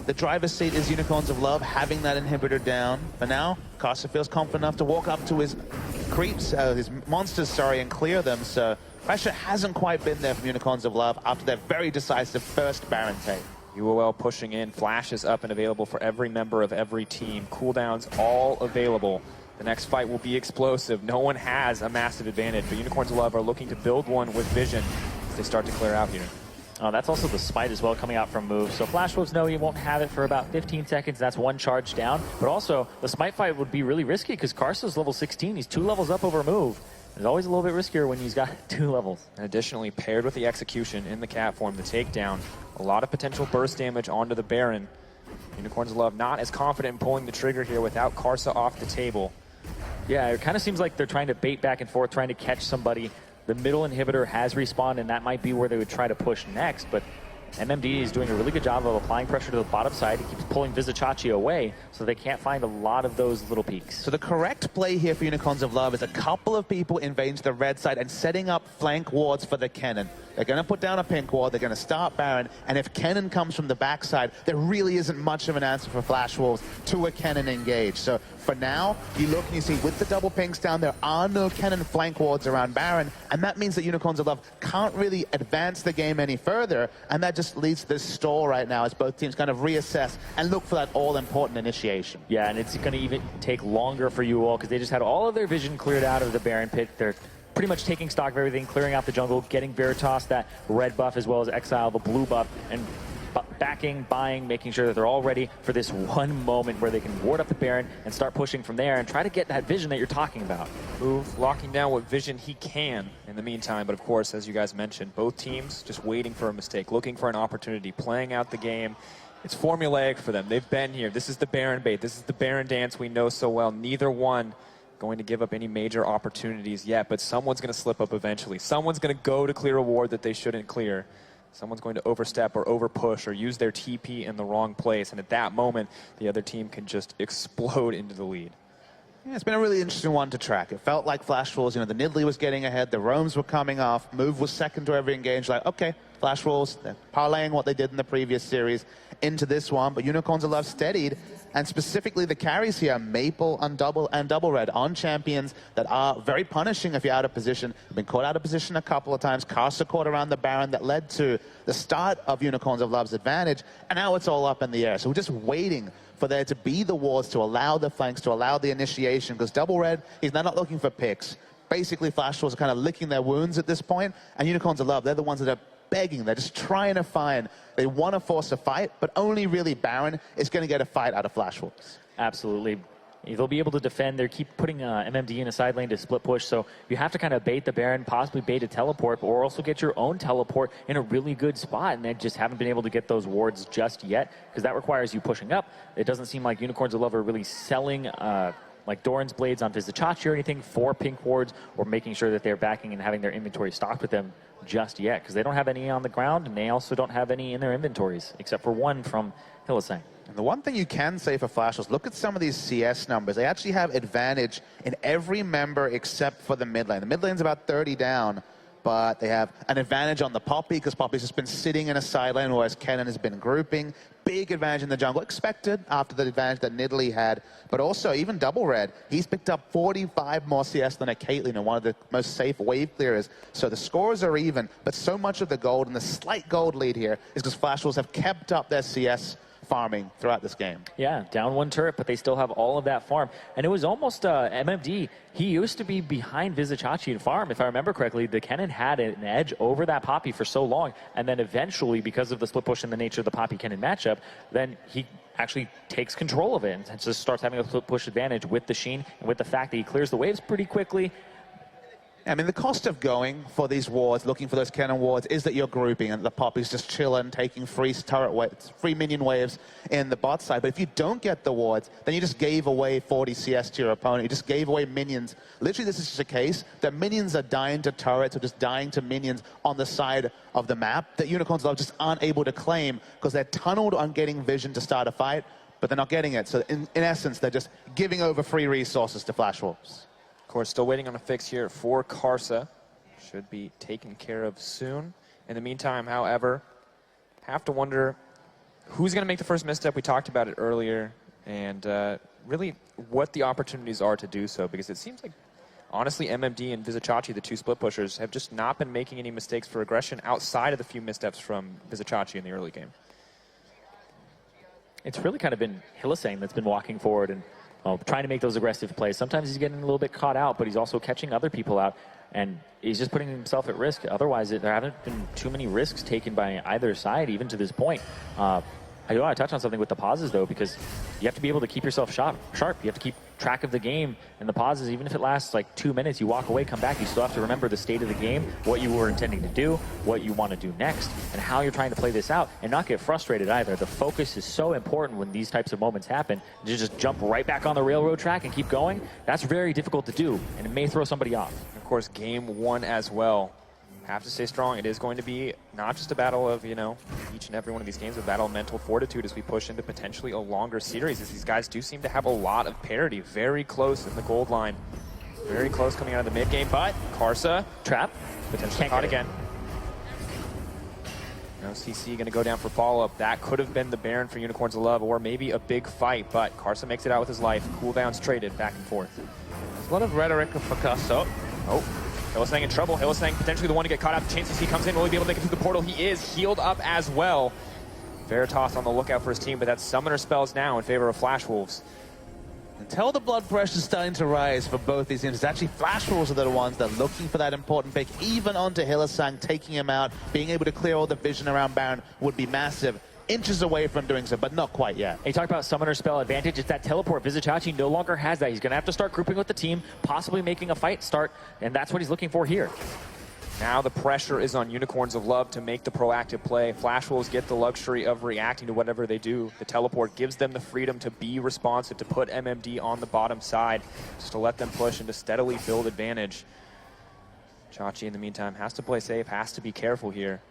The driver's seat is Unicorns of Love, having that inhibitor down. But now, Carson feels confident enough to walk up to his his monsters, sorry, and clear them. So pressure hasn't quite been there from Unicorns of Love after their very decisive first Baron take. UOL pushing in, flashes up and available for every member of every team. Cooldowns all available. The next fight will be explosive. No one has a massive advantage, but Unicorns of Love are looking to build one with vision as they start to clear out here. That's also the Smite as well coming out from Move. So Flash Wolves know he won't have it for about 15 seconds. That's one charge down. But also, the Smite fight would be really risky because Karsa's level 16. He's 2 levels up over Move. It's always a little bit riskier when he's got 2 levels. And additionally, paired with the execution in the cat form, the takedown, a lot of potential burst damage onto the Baron. Unicorns of Love not as confident in pulling the trigger here without Karsa off the table. Yeah, it kind of seems like they're trying to bait back and forth, trying to catch somebody. The middle inhibitor has respawned, and that might be where they would try to push next, but MMD is doing a really good job of applying pressure to the bottom side. He keeps pulling Vizicachi away, so they can't find a lot of those little peaks. So the correct play here for Unicorns of Love is a couple of people invading to the red side and setting up flank wards for the Kennen. They're going to put down a pink ward, they're going to start Baron, and if Kennen comes from the backside, there really isn't much of an answer for Flash Wolves to a Kennen engage. So for now, you look and you see with the double pinks down, there are no Kennen flank wards around Baron, and that means that Unicorns of Love can't really advance the game any further, and that just leads to this stall right now as both teams kind of reassess and look for that all-important initiation. Yeah, and it's going to even take longer for UOL because they just had all of their vision cleared out of the Baron pit. They're pretty much taking stock of everything, clearing out the jungle, getting Veritas that red buff as well as Exile the blue buff, and backing, buying, making sure that they're all ready for this one moment where they can ward up the Baron and start pushing from there and try to get that vision that you're talking about. Move, locking down what vision he can in the meantime, but of course, as you guys mentioned, both teams just waiting for a mistake, looking for an opportunity, playing out the game. It's formulaic for them. They've been here. This is the Baron bait. This is the Baron dance we know so well. Neither one going to give up any major opportunities yet, but someone's going to slip up eventually. Someone's going to go to clear a ward that they shouldn't clear. Someone's going to overstep or overpush or use their TP in the wrong place, and at that moment, the other team can just explode into the lead. Yeah, it's been a really interesting one to track. It felt like Flash Wolves, the Nidalee was getting ahead, the roams were coming off, Move was second to every engage, like, okay, Flash Wolves, they're parlaying what they did in the previous series into this one, but Unicorns of Love steadied, and specifically the carries here, Maple and Double Red on champions that are very punishing if you're out of position. They've been caught out of position a couple of times. Karsa caught around the Baron that led to the start of Unicorns of Love's advantage, and now it's all up in the air. So we're just waiting for there to be the wards to allow the flanks, to allow the initiation, because Double Red, he's not looking for picks. Basically, Flash Wolves are kind of licking their wounds at this point, and Unicorns of Love, they're the ones that are begging. They're just trying to find. They want to force a fight, but only really Baron is going to get a fight out of Flash Wolves. Absolutely. They'll be able to defend. They keep putting MMD in a side lane to split push, so you have to kind of bait the Baron, possibly bait a teleport, or also get your own teleport in a really good spot, and they just haven't been able to get those wards just yet, because that requires you pushing up. It doesn't seem like Unicorns of Love are really selling like Doran's Blades on Vizicachi or anything for pink wards, or making sure that they're backing and having their inventory stocked with them just yet, because they don't have any on the ground, and they also don't have any in their inventories, except for one from Hylissang. And the one thing you can say for Flash Wolves, look at some of these CS numbers. They actually have advantage in every member except for the mid lane. The mid lane's about 30 down, but they have an advantage on the Poppy, because Poppy's just been sitting in a side lane, whereas Kennen has been grouping. Big advantage in the jungle, expected after the advantage that Nidalee had. But also, even Double Red, he's picked up 45 more CS than a Caitlyn, and one of the most safe wave clearers. So the scores are even, but so much of the gold, and the slight gold lead here, is because Flash Wolves have kept up their CS farming throughout this game. Yeah, down one turret, but they still have all of that farm. And it was almost MMD. He used to be behind Vizicachi in farm, if I remember correctly. The Kennen had an edge over that Poppy for so long, and then eventually, because of the split push and the nature of the Poppy-Kennen matchup, then he actually takes control of it and just starts having a split push advantage with the Sheen and with the fact that he clears the waves pretty quickly. I mean, the cost of going for these wards, looking for those Kennen wards, is that you're grouping and the Poppy's just chilling, taking free free minion waves in the bot side. But if you don't get the wards, then you just gave away 40 CS to your opponent. You just gave away minions. Literally, this is just a case that minions are dying to turrets or just dying to minions on the side of the map that Unicorns of Love just aren't able to claim because they're tunneled on getting vision to start a fight, but they're not getting it. So in essence, they're just giving over free resources to Flash Wolves. Of course, still waiting on a fix here for Karsa. Should be taken care of soon. In the meantime, however, have to wonder who's going to make the first misstep? We talked about it earlier, and really what the opportunities are to do so, because it seems like, honestly, MMD and Vizicachi, the two split pushers, have just not been making any mistakes for aggression outside of the few missteps from Vizicachi in the early game. It's really kind of been Hylissang that's been walking forward and trying to make those aggressive plays. Sometimes he's getting a little bit caught out, but he's also catching other people out, and he's just putting himself at risk. Otherwise, there haven't been too many risks taken by either side, even to this point. I do want to touch on something with the pauses, though, because you have to be able to keep yourself sharp. You have to keep track of the game and the pauses. Even if it lasts like 2 minutes, you walk away, come back, you still have to remember the state of the game, what you were intending to do, what you want to do next, and how you're trying to play this out, and not get frustrated either. The focus is so important when these types of moments happen. To just jump right back on the railroad track and keep going, that's very difficult to do, and it may throw somebody off. Of course, game one as well. Have to stay strong. It is going to be not just a battle of, you know, each and every one of these games, a battle of mental fortitude as we push into potentially a longer series, as these guys do seem to have a lot of parity. Very close in the gold line. Very close coming out of the mid game, but Karsa, trap, potentially caught again. Now CC going to go down for follow-up. That could have been the Baron for Unicorns of Love, or maybe a big fight, but Karsa makes it out with his life. Cooldowns traded back and forth. There's a lot of rhetoric for Karsa. Oh. Hylissang in trouble. Hylissang potentially the one to get caught out. Chance CC comes in. Will he be able to make it through the portal? He is healed up as well. Veritas on the lookout for his team, but that's summoner spells now in favor of Flash Wolves. Until the blood pressure is starting to rise for both these teams, it's actually Flash Wolves are the ones that are looking for that important pick. Even onto Hylissang, taking him out, being able to clear all the vision around Baron would be massive. Inches away from doing so, but not quite yet. You talk about summoner spell advantage. It's that teleport. Vizicachi no longer has that. He's going to have to start grouping with the team, possibly making a fight start, and that's what he's looking for here. Now the pressure is on Unicorns of Love to make the proactive play. Flash Wolves get the luxury of reacting to whatever they do. The teleport gives them the freedom to be responsive, to put MMD on the bottom side, just to let them push and to steadily build advantage. Chachi, in the meantime, has to play safe, has to be careful here.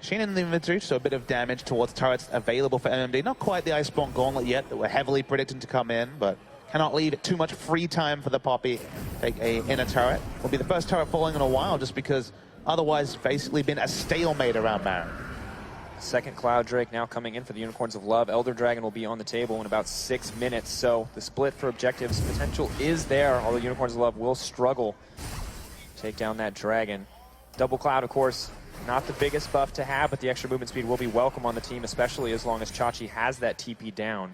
Sheen in the inventory, so a bit of damage towards turrets available for MMD. Not quite the Iceborne Gauntlet yet that we're heavily predicting to come in, but cannot leave too much free time for the Poppy. Take a inner turret. Will be the first turret falling in a while, just because otherwise basically been a stalemate around Baron. Second Cloud Drake now coming in for the Unicorns of Love. Elder Dragon will be on the table in about 6 minutes, so the split for objectives potential is there, although Unicorns of Love will struggle to take down that Dragon. Double Cloud, of course, not the biggest buff to have, but the extra movement speed will be welcome on the team, especially as long as Chachi has that TP down.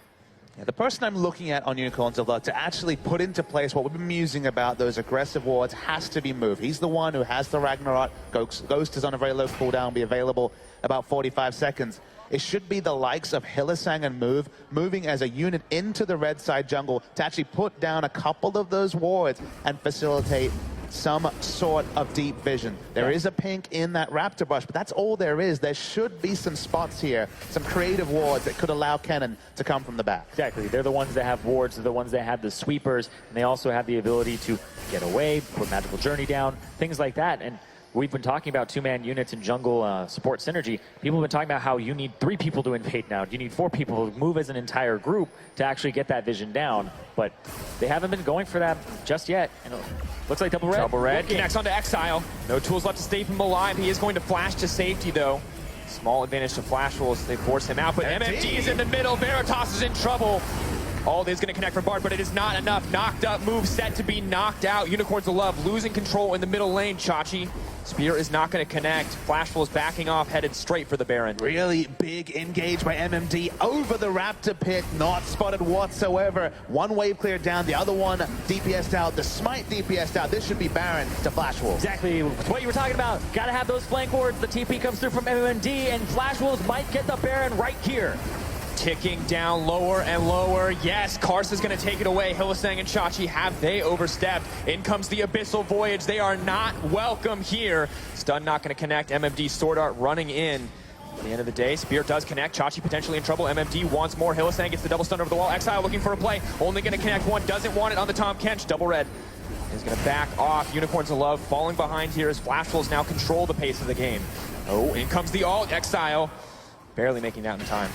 Yeah, the person I'm looking at on Unicorns of Love to actually put into place what we've been musing about, those aggressive wards, has to be Move. He's the one who has the Ragnarok. Ghost is on a very low cooldown, be available about 45 seconds. It should be the likes of Hylissang and Move, moving as a unit into the red side jungle to actually put down a couple of those wards and facilitate some sort of deep vision. There is a pink in that Raptor Brush, but that's all there is. There should be some spots here, some creative wards that could allow Kennen to come from the back. Exactly. They're the ones that have wards. They're the ones that have the sweepers, and they also have the ability to get away, put Magical Journey down, things like that. And we've been talking about two-man units and jungle support synergy. People have been talking about how you need 3 people to invade now. You need 4 people to move as an entire group to actually get that vision down. But they haven't been going for that just yet. And it looks like Double Red. Double Red connects onto Exile. No tools left to stay him alive. He is going to flash to safety, though. Small advantage to Flash Wolves. They force him out, but MMD is in the middle. Veritas is in trouble. All is going to connect for Bard, but it is not enough. Knocked up, move set to be knocked out. Unicorns of Love losing control in the middle lane. Chachi. Spear is not going to connect. Flashful is backing off, headed straight for the Baron. Really big engage by MMD over the Raptor pit, not spotted whatsoever. One wave cleared down, the other one DPS'd out. The Smite DPS'd out. This should be Baron to Flash Wolves. Exactly what you were talking about. Got to have those flank wards. The TP comes through from MMD, and Flash Wolves might get the Baron right here. Ticking down lower and lower. Yes, Karsa's going to take it away. Hylissang and Chachi, have they overstepped? In comes the Abyssal Voyage. They are not welcome here. Stun not going to connect. MMD Sword Art running in. At the end of the day, Spear does connect. Chachi potentially in trouble. MMD wants more. Hylissang gets the double stun over the wall. Exile looking for a play. Only going to connect one. Doesn't want it on the Tom Kench. Double Red is going to back off. Unicorns of Love falling behind here as Flashfuls now control the pace of the game. Oh, in comes the ult. Exile barely making that in time.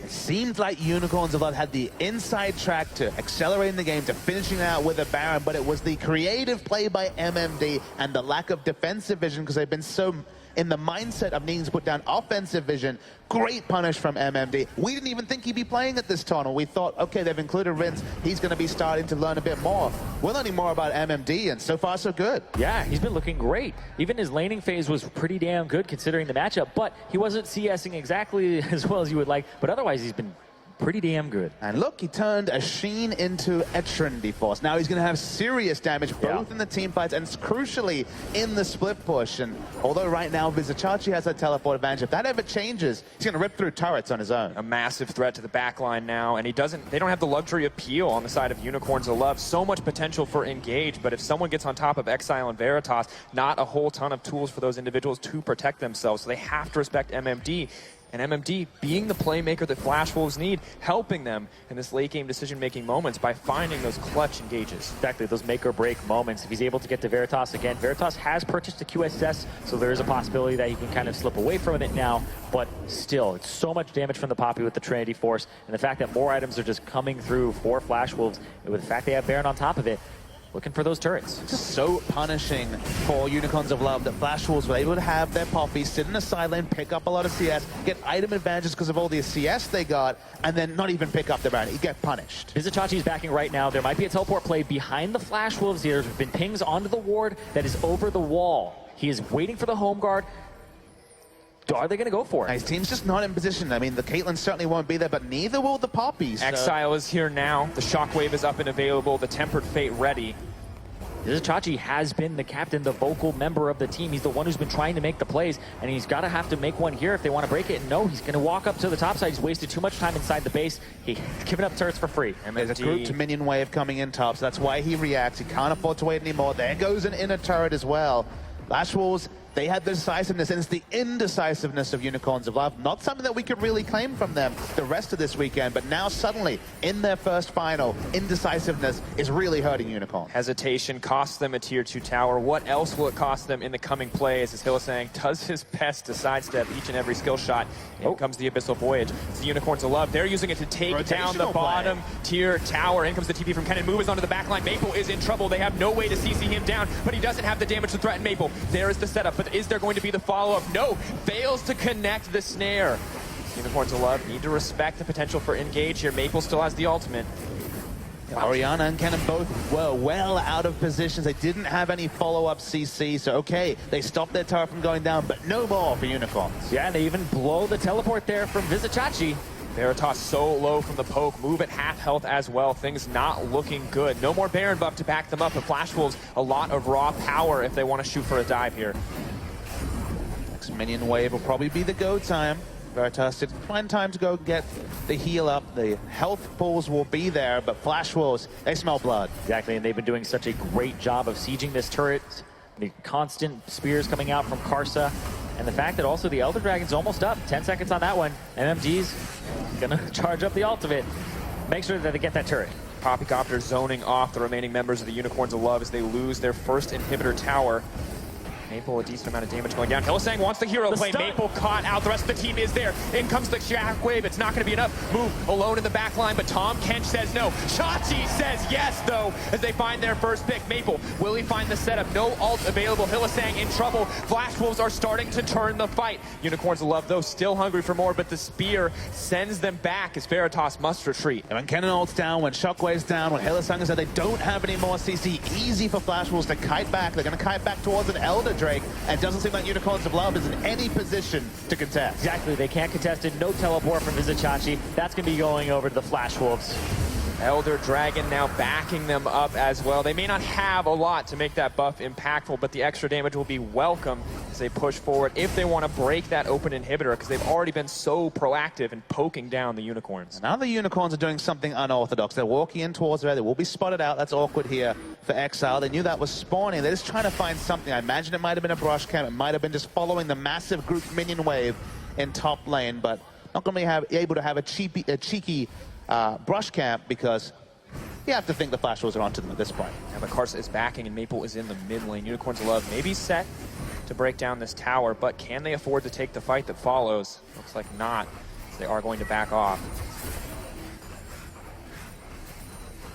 It seemed like Unicorns of Love had the inside track to accelerating the game, to finishing out with a Baron, but it was the creative play by MMD and the lack of defensive vision, because they've been so in the mindset of needing to put down offensive vision. Great punish from MMD. We didn't even think he'd be playing at this tournament. We thought, okay, they've included Rince. He's going to be starting to learn a bit more. We're learning more about MMD, and so far, so good. Yeah, he's been looking great. Even his laning phase was pretty damn good considering the matchup, but he wasn't CSing exactly as well as you would like, but otherwise he's been pretty damn good. And look, he turned a Sheen into a Trinity Force. Now he's going to have serious damage, both in the team fights and crucially in the split push. And although right now Vizicachi has that teleport advantage, if that ever changes, he's going to rip through turrets on his own. A massive threat to the backline now, and they don't have the luxury of peel on the side of Unicorns of Love. So much potential for engage, but if someone gets on top of Exile and Veritas, not a whole ton of tools for those individuals to protect themselves. So they have to respect MMD. And MMD being the playmaker that Flash Wolves need, helping them in this late game decision-making moments by finding those clutch engages. Exactly, those make or break moments. If he's able to get to Veritas again, Veritas has purchased a QSS, so there is a possibility that he can kind of slip away from it now, but still, it's so much damage from the Poppy with the Trinity Force, and the fact that more items are just coming through for Flash Wolves, and with the fact they have Baron on top of it, looking for those turrets. Just so punishing for Unicorns of Love that Flash Wolves were able to have their Poppy sit in the side lane, pick up a lot of CS, get item advantages because of all the CS they got, and then not even pick up the Baron. You get punished. Vizicachi's backing right now. There might be a teleport play behind the Flash Wolves. There's been pings onto the ward that is over the wall. He is waiting for the home guard. Are they going to go for it? His team's just not in position. I mean, the Caitlyn certainly won't be there, but neither will the Poppies. Exile is here now. The Shockwave is up and available. The Tempered Fate ready. Vizicachi has been the captain, the vocal member of the team. He's the one who's been trying to make the plays, and he's got to have to make one here if they want to break it. And no, he's going to walk up to the top side. He's wasted too much time inside the base. He's giving up turrets for free. There's a group to minion wave coming in top, so that's why he reacts. He can't afford to wait anymore. There goes an inner turret as well. Flash Wolves, they had the decisiveness, and it's the indecisiveness of Unicorns of Love. Not something that we could really claim from them the rest of this weekend, but now suddenly, in their first final, indecisiveness is really hurting Unicorn. Hesitation costs them a tier 2 tower. What else will it cost them in the coming plays as Hylissang does his best to sidestep each and every skill shot. In comes the Abyssal Voyage. It's the Unicorns of Love. They're using it to take down the bottom tier tower. In comes the TP from Kennen. Move is onto the backline. Maple is in trouble. They have no way to CC him down, but he doesn't have the damage to threaten Maple. There is the setup, but is there going to be the follow-up? No, fails to connect the snare. Unicorns of Love need to respect the potential for engage here. Maple still has the ultimate. Orianna and Kennen both were well out of positions. They didn't have any follow-up CC, so okay, they stopped their turret from going down, but no more for Unicorns. Yeah, and they even blow the teleport there from Vizicachi. Veritas so low from the poke, move at half health as well. Things not looking good. No more Baron buff to back them up, but Flash Wolves a lot of raw power if they want to shoot for a dive here. Next minion wave will probably be the go time. Veritas did find time to go get the heal up. The health pools will be there, but Flash Wolves, they smell blood. Exactly, and they've been doing such a great job of sieging this turret. The constant spears coming out from Karsa. And the fact that also the Elder Dragon's almost up. 10 seconds on that one. MMG's gonna charge up the ultimate. Make sure that they get that turret. Poppycopter zoning off the remaining members of the Unicorns of Love as they lose their first inhibitor tower. Maple, a decent amount of damage going down. Hylissang wants the hero play. Maple caught out. The rest of the team is there. In comes the Shockwave. It's not going to be enough. Move alone in the back line, but Tom Kench says no. Chachi says yes, though, as they find their first pick. Maple, will he find the setup? No ult available. Hylissang in trouble. Flash Wolves are starting to turn the fight. Unicorns of Love, though, still hungry for more, but the spear sends them back as Veritas must retreat. And when Kennen ult's down, when Shockwave's down, when Hylissang is there, they don't have any more CC. Easy for Flash Wolves to kite back. They're going to kite back towards an Elder Drake, and it doesn't seem like Unicorns of Love is in any position to contest. Exactly, they can't contest it. No teleport from Vizicachi. That's going to be going over to the Flash Wolves. Elder Dragon now backing them up as well. They may not have a lot to make that buff impactful, but the extra damage will be welcome as they push forward if they want to break that open inhibitor, because they've already been so proactive in poking down the Unicorns. Now the Unicorns are doing something unorthodox. They're walking in towards there. They will be spotted out. That's awkward here for Exile. They knew that was spawning. They're just trying to find something. I imagine it might have been a brush cam. It might have been just following the massive group minion wave in top lane, but not going to be able to have a cheeky brush camp, because you have to think the Flash Wolves are onto them at this point. Yeah, but Karsa is backing and Maple is in the mid lane. Unicorns of Love may be set to break down this tower, but can they afford to take the fight that follows? Looks like not. They are going to back off.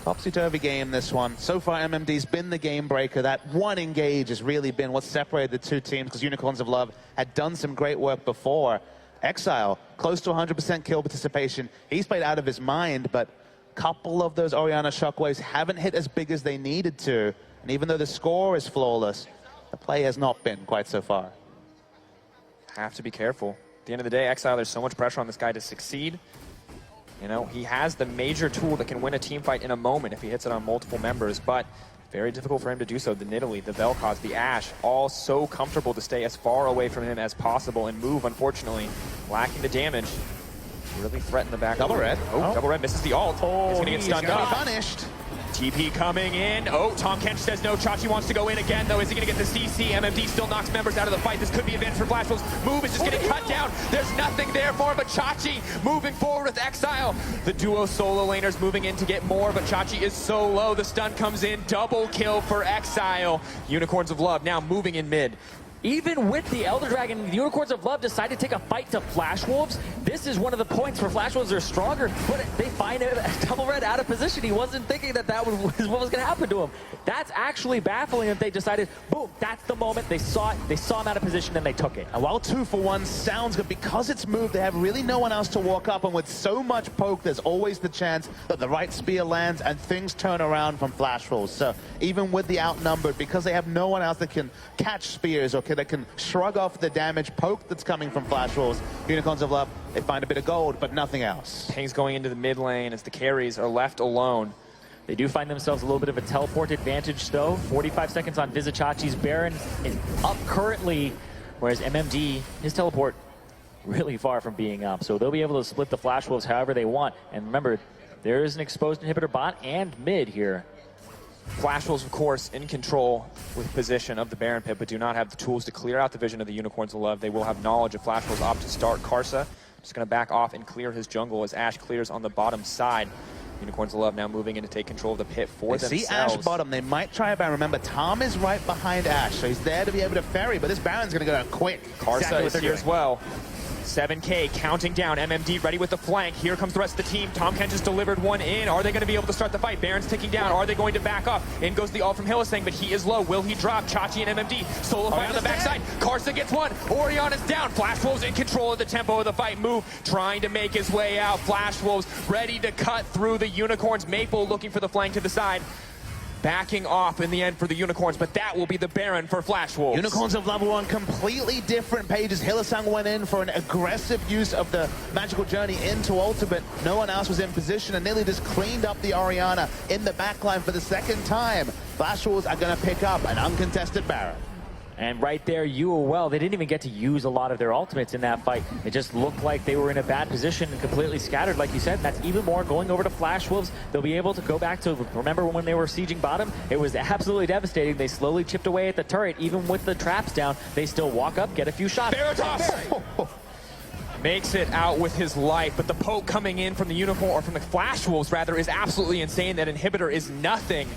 Topsy-turvy game, this one. So far, MMD's been the game breaker. That one engage has really been what separated the two teams, because Unicorns of Love had done some great work before. Exile, close to 100% kill participation. He's played out of his mind, but a couple of those Orianna shockwaves haven't hit as big as they needed to. And even though the score is flawless, the play has not been quite so far. Have to be careful. At the end of the day, Exile, there's so much pressure on this guy to succeed. You know, he has the major tool that can win a team fight in a moment if he hits it on multiple members, but very difficult for him to do so. The Nidalee, the Vel'Koz, the Ashe, all so comfortable to stay as far away from him as possible and move, unfortunately, lacking the damage. Really threaten the back. Double red. Oh, double red misses the ult. He's going to get stunned up. Punished. TP coming in. Oh, Tom Kench says no. Chachi wants to go in again, though. Is he going to get the CC? MMD still knocks members out of the fight. This could be advantage for FWvs. Move is just getting cut down. There's nothing there for him, but Chachi moving forward with Exile. The duo solo laners moving in to get more, but Chachi is so low. The stun comes in. Double kill for Exile. Unicorns of Love now moving in mid. Even with the Elder Dragon, the Unicorns of Love decide to take a fight to FWvs. This is one of the points where FWvs are stronger, but they find a double red out of position. He wasn't thinking that that was what was going to happen to him. That's actually baffling that they decided, boom, that's the moment. They saw it, they saw him out of position, and they took it. And while 2-for-1 sounds good, because it's moved, they have really no one else to walk up, and with so much poke, there's always the chance that the right spear lands and things turn around from FWvs. So even with the outnumbered, because they have no one else that can catch spears or that can shrug off the damage poke that's coming from FWvs, Unicorns of Love, they find a bit of gold, but nothing else. Ping's going into the mid lane as the carries are left alone. They do find themselves a little bit of a teleport advantage, though. 45 seconds on Vizichachi's. Baron is up currently, whereas MMD, his teleport, really far from being up. So they'll be able to split the FWvs however they want. And remember, there is an exposed inhibitor bot and mid here. FWvs, of course, in control with position of the Baron pit, but do not have the tools to clear out the vision of the Unicorns of Love. They will have knowledge if FWvs opt to start. Karsa just going to back off and clear his jungle as Ashe clears on the bottom side. Unicorns of Love now moving in to take control of the pit for themselves. See Ashe bottom. They might try a Baron. Remember, Tom is right behind Ashe, so he's there to be able to ferry, but this Baron's going to go quick. Karsa is here as well. 7K counting down. MMD ready with the flank. Here comes the rest of the team. Tom Kench just delivered one in. Are they going to be able to start the fight? Baron's ticking down. Are they going to back up? In goes the ult from Hylissang, but he is low. Will he drop? Chachi and MMD solo fight on the backside. Karsa gets one. Orianna's down. FWvs in control of the tempo of the fight. Move trying to make his way out. FWvs ready to cut through the Unicorns. Maple looking for the flank to the side. Backing off in the end for the Unicorns, but that will be the Baron for FWvs. Unicorns of Love were on completely different pages. Hylissang went in for an aggressive use of the magical journey into ultimate. No one else was in position and nearly just cleaned up the Orianna in the backline for the second time. FWvs are going to pick up an uncontested Baron. And right there, UOL, they didn't even get to use a lot of their ultimates in that fight. It just looked like they were in a bad position and completely scattered, like you said. And that's even more going over to FWvs. They'll be able to go back to, remember when they were sieging bottom? It was absolutely devastating. They slowly chipped away at the turret. Even with the traps down, they still walk up, get a few shots. Veritas makes it out with his life, but the poke coming in from the Unicorn, or from the FWvs rather, is absolutely insane. That inhibitor is nothing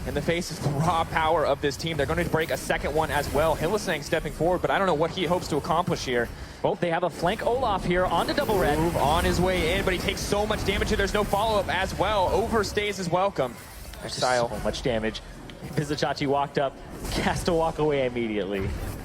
in the face of the raw power of this team. They're going to break a second one as well. Hylissang stepping forward, but I don't know what he hopes to accomplish here. Well, they have a flank Olaf here onto double red. Move on his way in, but he takes so much damage here. There's no follow-up as well. Overstays his welcome. There's so much damage. Vizichachi walked up, cast to walk away immediately.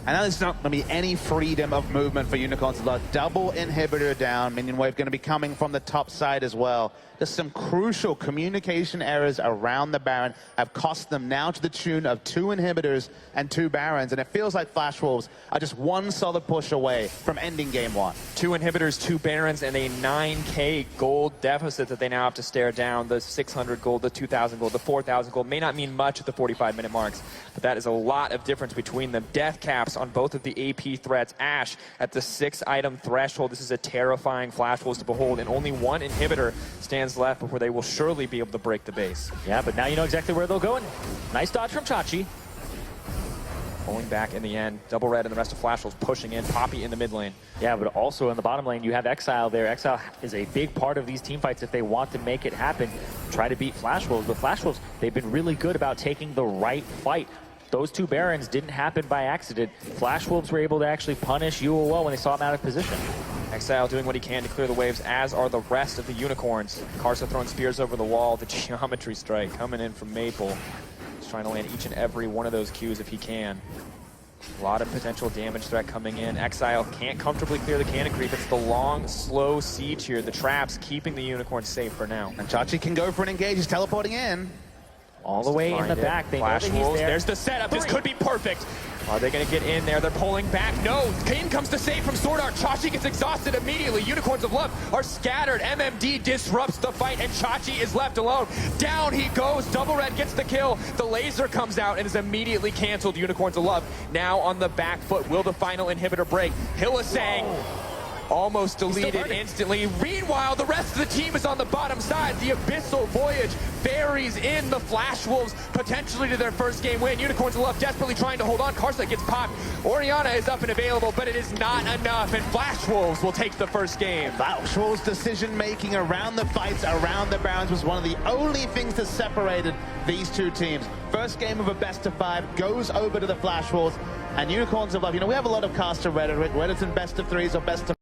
And now there's not going to be any freedom of movement for Unicorns of Love. Double inhibitor down. Minion wave going to be coming from the top side as well. Just some crucial communication errors around the Baron have cost them now to the tune of 2 inhibitors and 2 Barons. And it feels like FWvs are just one solid push away from ending game 1. 2 inhibitors, 2 Barons, and a 9K gold deficit that they now have to stare down. The 600 gold, the 2,000 gold, the 4,000 gold may not mean much at the 45-minute marks, but that is a lot of difference between them. Death caps on both of the AP threats. Ashe at the 6-item threshold. This is a terrifying FWvs to behold, and only 1 inhibitor stands left before they will surely be able to break the base. Yeah, but now you know exactly where they'll go. And nice dodge from Chachi. Pulling back in the end. Double red and the rest of FWvs pushing in. Poppy in the mid lane. Yeah, but also in the bottom lane, you have Exile there. Exile is a big part of these team fights if they want to make it happen. Try to beat FWvs. But FWvs, they've been really good about taking the right fight. Those 2 Barons didn't happen by accident. FWvs were able to actually punish UOL when they saw him out of position. Exile doing what he can to clear the waves, as are the rest of the Unicorns. Karsa throwing spears over the wall. The geometry strike coming in from Maple. He's trying to land each and every one of those Qs if he can. A lot of potential damage threat coming in. Exile can't comfortably clear the cannon creep. It's the long, slow siege here. The traps keeping the Unicorns safe for now. And Chachi can go for an engage. He's teleporting in. All the way in the back. They know that Flash he's wolves. there. There's the setup. This could be perfect. Are they going to get in there? They're pulling back. No. In comes the save from Sword Art. Chachi gets exhausted immediately. Unicorns of Love are scattered. MMD disrupts the fight, and Chachi is left alone. Down he goes. Double Red gets the kill. The laser comes out and is immediately canceled. Unicorns of Love now on the back foot. Will the final inhibitor break? Hillisang almost deleted instantly. Meanwhile, the rest of the team is on the bottom side. The Abyssal Voyage ferries in the Flash Wolves potentially to their first game win. Unicorns of Love desperately trying to hold on. Karsa gets popped. Oriana is up and available, but it is not enough, and Flash Wolves will take the first game. Flash Wolves' decision-making around the fights, around the bounds, was one of the only things that separated these two teams. First game of a best-of-5 goes over to the Flash Wolves, and Unicorns of Love. You know, we have a lot of caster rhetoric, whether it's in best-of-3s or best-of